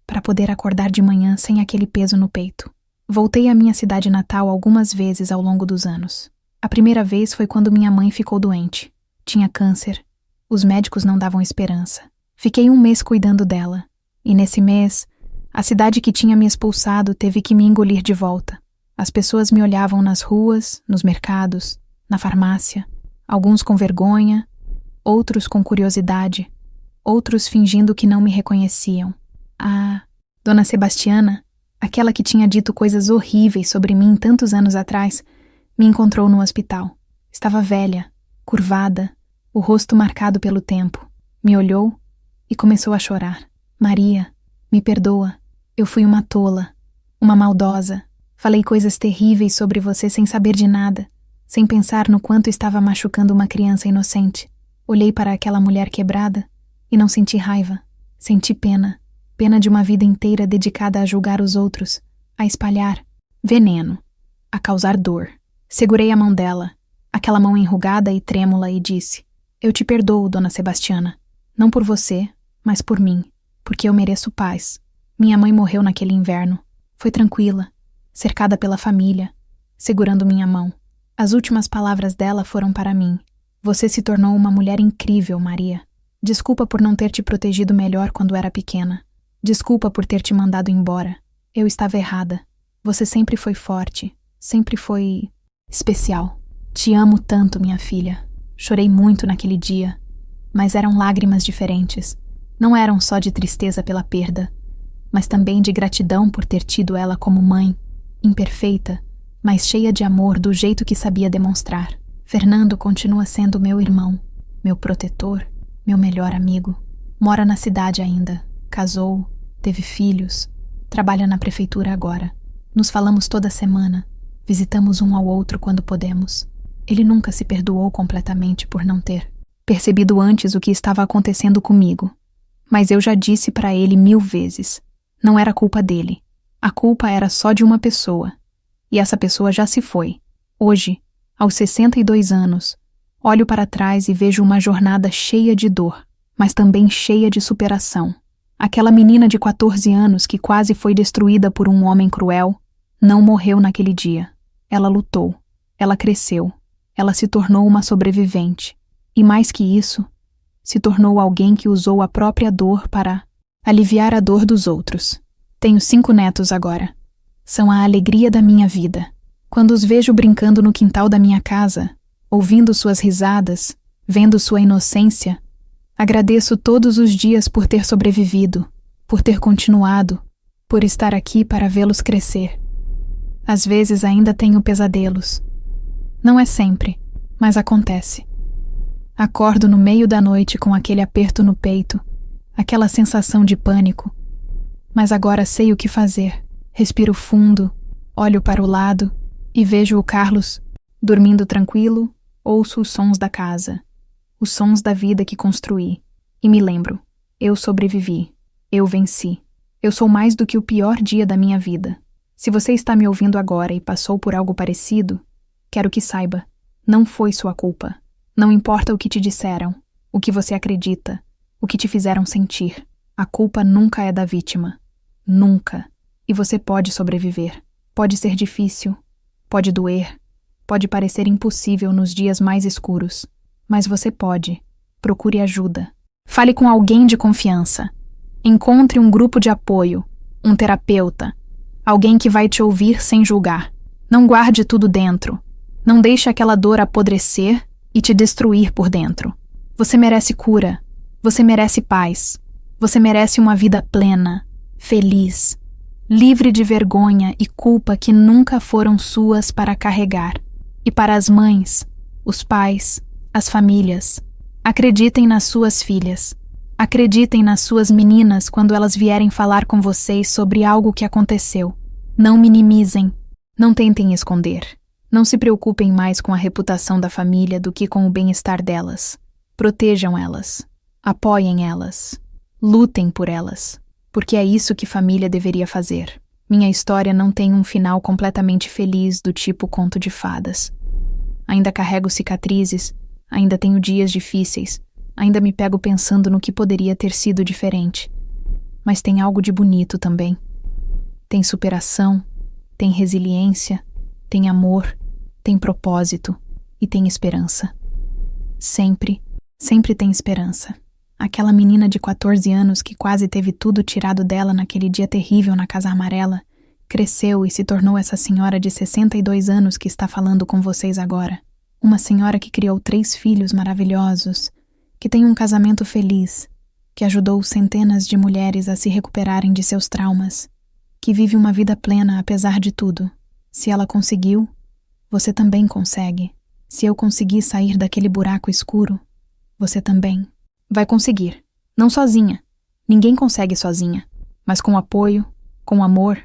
para poder acordar de manhã sem aquele peso no peito. Voltei à minha cidade natal algumas vezes ao longo dos anos. A primeira vez foi quando minha mãe ficou doente. Tinha câncer. Os médicos não davam esperança. Fiquei 1 mês cuidando dela. E nesse mês, a cidade que tinha me expulsado teve que me engolir de volta. As pessoas me olhavam nas ruas, nos mercados, na farmácia, alguns com vergonha, outros com curiosidade, outros fingindo que não me reconheciam. Ah, Dona Sebastiana, aquela que tinha dito coisas horríveis sobre mim tantos anos atrás, me encontrou no hospital. Estava velha, curvada, o rosto marcado pelo tempo. Me olhou e começou a chorar. Maria, me perdoa. Eu fui uma tola, uma maldosa. Falei coisas terríveis sobre você sem saber de nada, sem pensar no quanto estava machucando uma criança inocente. Olhei para aquela mulher quebrada e não senti raiva. Senti pena. Pena de uma vida inteira dedicada a julgar os outros, a espalhar veneno, a causar dor. Segurei a mão dela, aquela mão enrugada e trêmula, e disse: Eu te perdoo, dona Sebastiana. Não por você, mas por mim, porque eu mereço paz. Minha mãe morreu naquele inverno. Foi tranquila, cercada pela família, segurando minha mão. As últimas palavras dela foram para mim: Você se tornou uma mulher incrível, Maria. Desculpa por não ter te protegido melhor quando era pequena. Desculpa por ter te mandado embora. Eu estava errada. Você sempre foi forte, sempre foi especial. Te amo tanto, minha filha. Chorei muito naquele dia, mas eram lágrimas diferentes. Não eram só de tristeza pela perda, mas também de gratidão por ter tido ela como mãe, imperfeita, mas cheia de amor do jeito que sabia demonstrar. Fernando continua sendo meu irmão, meu protetor, meu melhor amigo. Mora na cidade ainda, casou, teve filhos, trabalha na prefeitura agora. Nos falamos toda semana, visitamos um ao outro quando podemos. Ele nunca se perdoou completamente por não ter percebido antes o que estava acontecendo comigo. Mas eu já disse para ele 1000 vezes. Não era culpa dele. A culpa era só de uma pessoa. E essa pessoa já se foi. Hoje, aos 62 anos, olho para trás e vejo uma jornada cheia de dor, mas também cheia de superação. Aquela menina de 14 anos que quase foi destruída por um homem cruel, não morreu naquele dia. Ela lutou. Ela cresceu. Ela se tornou uma sobrevivente. E mais que isso, se tornou alguém que usou a própria dor para aliviar a dor dos outros. Tenho 5 netos agora. São a alegria da minha vida. Quando os vejo brincando no quintal da minha casa, ouvindo suas risadas, vendo sua inocência, agradeço todos os dias por ter sobrevivido, por ter continuado, por estar aqui para vê-los crescer. Às vezes ainda tenho pesadelos. Não é sempre, mas acontece. Acordo no meio da noite com aquele aperto no peito, aquela sensação de pânico. Mas agora sei o que fazer. Respiro fundo, olho para o lado e vejo o Carlos dormindo tranquilo. Ouço os sons da casa, os sons da vida que construí, e me lembro: eu sobrevivi, eu venci. Eu sou mais do que o pior dia da minha vida. Se você está me ouvindo agora e passou por algo parecido, quero que saiba, não foi sua culpa. Não importa o que te disseram, o que você acredita, o que te fizeram sentir. A culpa nunca é da vítima. Nunca. E você pode sobreviver. Pode ser difícil, pode doer, pode parecer impossível nos dias mais escuros. Mas você pode. Procure ajuda. Fale com alguém de confiança. Encontre um grupo de apoio, um terapeuta, alguém que vai te ouvir sem julgar. Não guarde tudo dentro. Não deixe aquela dor apodrecer e te destruir por dentro. Você merece cura. Você merece paz. Você merece uma vida plena, feliz, livre de vergonha e culpa que nunca foram suas para carregar. E para as mães, os pais, as famílias, acreditem nas suas filhas. Acreditem nas suas meninas quando elas vierem falar com vocês sobre algo que aconteceu. Não minimizem. Não tentem esconder. Não se preocupem mais com a reputação da família do que com o bem-estar delas. Protejam elas. Apoiem elas. Lutem por elas. Porque é isso que família deveria fazer. Minha história não tem um final completamente feliz do tipo conto de fadas. Ainda carrego cicatrizes, ainda tenho dias difíceis, ainda me pego pensando no que poderia ter sido diferente. Mas tem algo de bonito também. Tem superação, tem resiliência, tem amor, tem propósito e tem esperança. Sempre, sempre tem esperança. Aquela menina de 14 anos que quase teve tudo tirado dela naquele dia terrível na Casa Amarela, cresceu e se tornou essa senhora de 62 anos que está falando com vocês agora. Uma senhora que criou 3 filhos maravilhosos, que tem um casamento feliz, que ajudou centenas de mulheres a se recuperarem de seus traumas, que vive uma vida plena apesar de tudo. Se ela conseguiu, você também consegue. Se eu conseguir sair daquele buraco escuro, você também. Vai conseguir. Não sozinha. Ninguém consegue sozinha. Mas com apoio, com amor,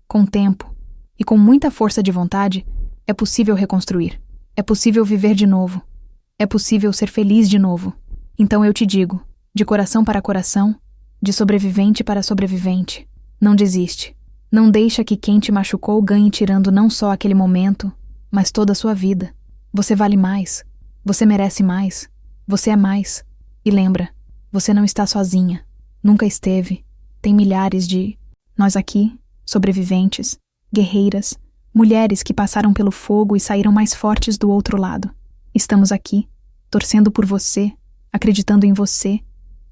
com tempo e com muita força de vontade, é possível reconstruir. É possível viver de novo. É possível ser feliz de novo. Então eu te digo, de coração para coração, de sobrevivente para sobrevivente, não desiste. Não deixa que quem te machucou ganhe tirando não só aquele momento, mas toda a sua vida. Você vale mais. Você merece mais. Você é mais. E lembra, você não está sozinha. Nunca esteve. Tem milhares de nós aqui, sobreviventes, guerreiras, mulheres que passaram pelo fogo e saíram mais fortes do outro lado. Estamos aqui, torcendo por você, acreditando em você,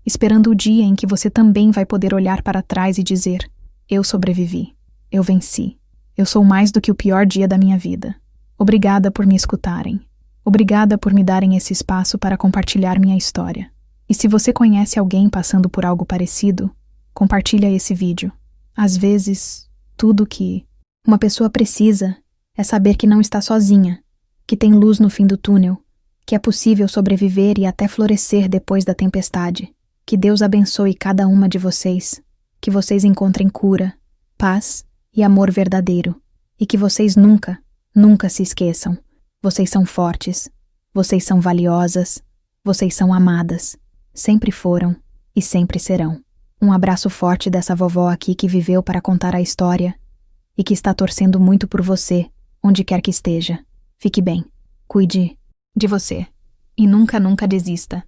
esperando o dia em que você também vai poder olhar para trás e dizer: eu sobrevivi, eu venci, eu sou mais do que o pior dia da minha vida. Obrigada por me escutarem. Obrigada por me darem esse espaço para compartilhar minha história. E se você conhece alguém passando por algo parecido, compartilha esse vídeo. Às vezes, tudo que uma pessoa precisa é saber que não está sozinha, que tem luz no fim do túnel, que é possível sobreviver e até florescer depois da tempestade. Que Deus abençoe cada uma de vocês, que vocês encontrem cura, paz e amor verdadeiro, e que vocês nunca se esqueçam. Vocês são fortes, vocês são valiosas, vocês são amadas, sempre foram e sempre serão. Um abraço forte dessa vovó aqui que viveu para contar a história e que está torcendo muito por você, onde quer que esteja. Fique bem, cuide de você e nunca desista.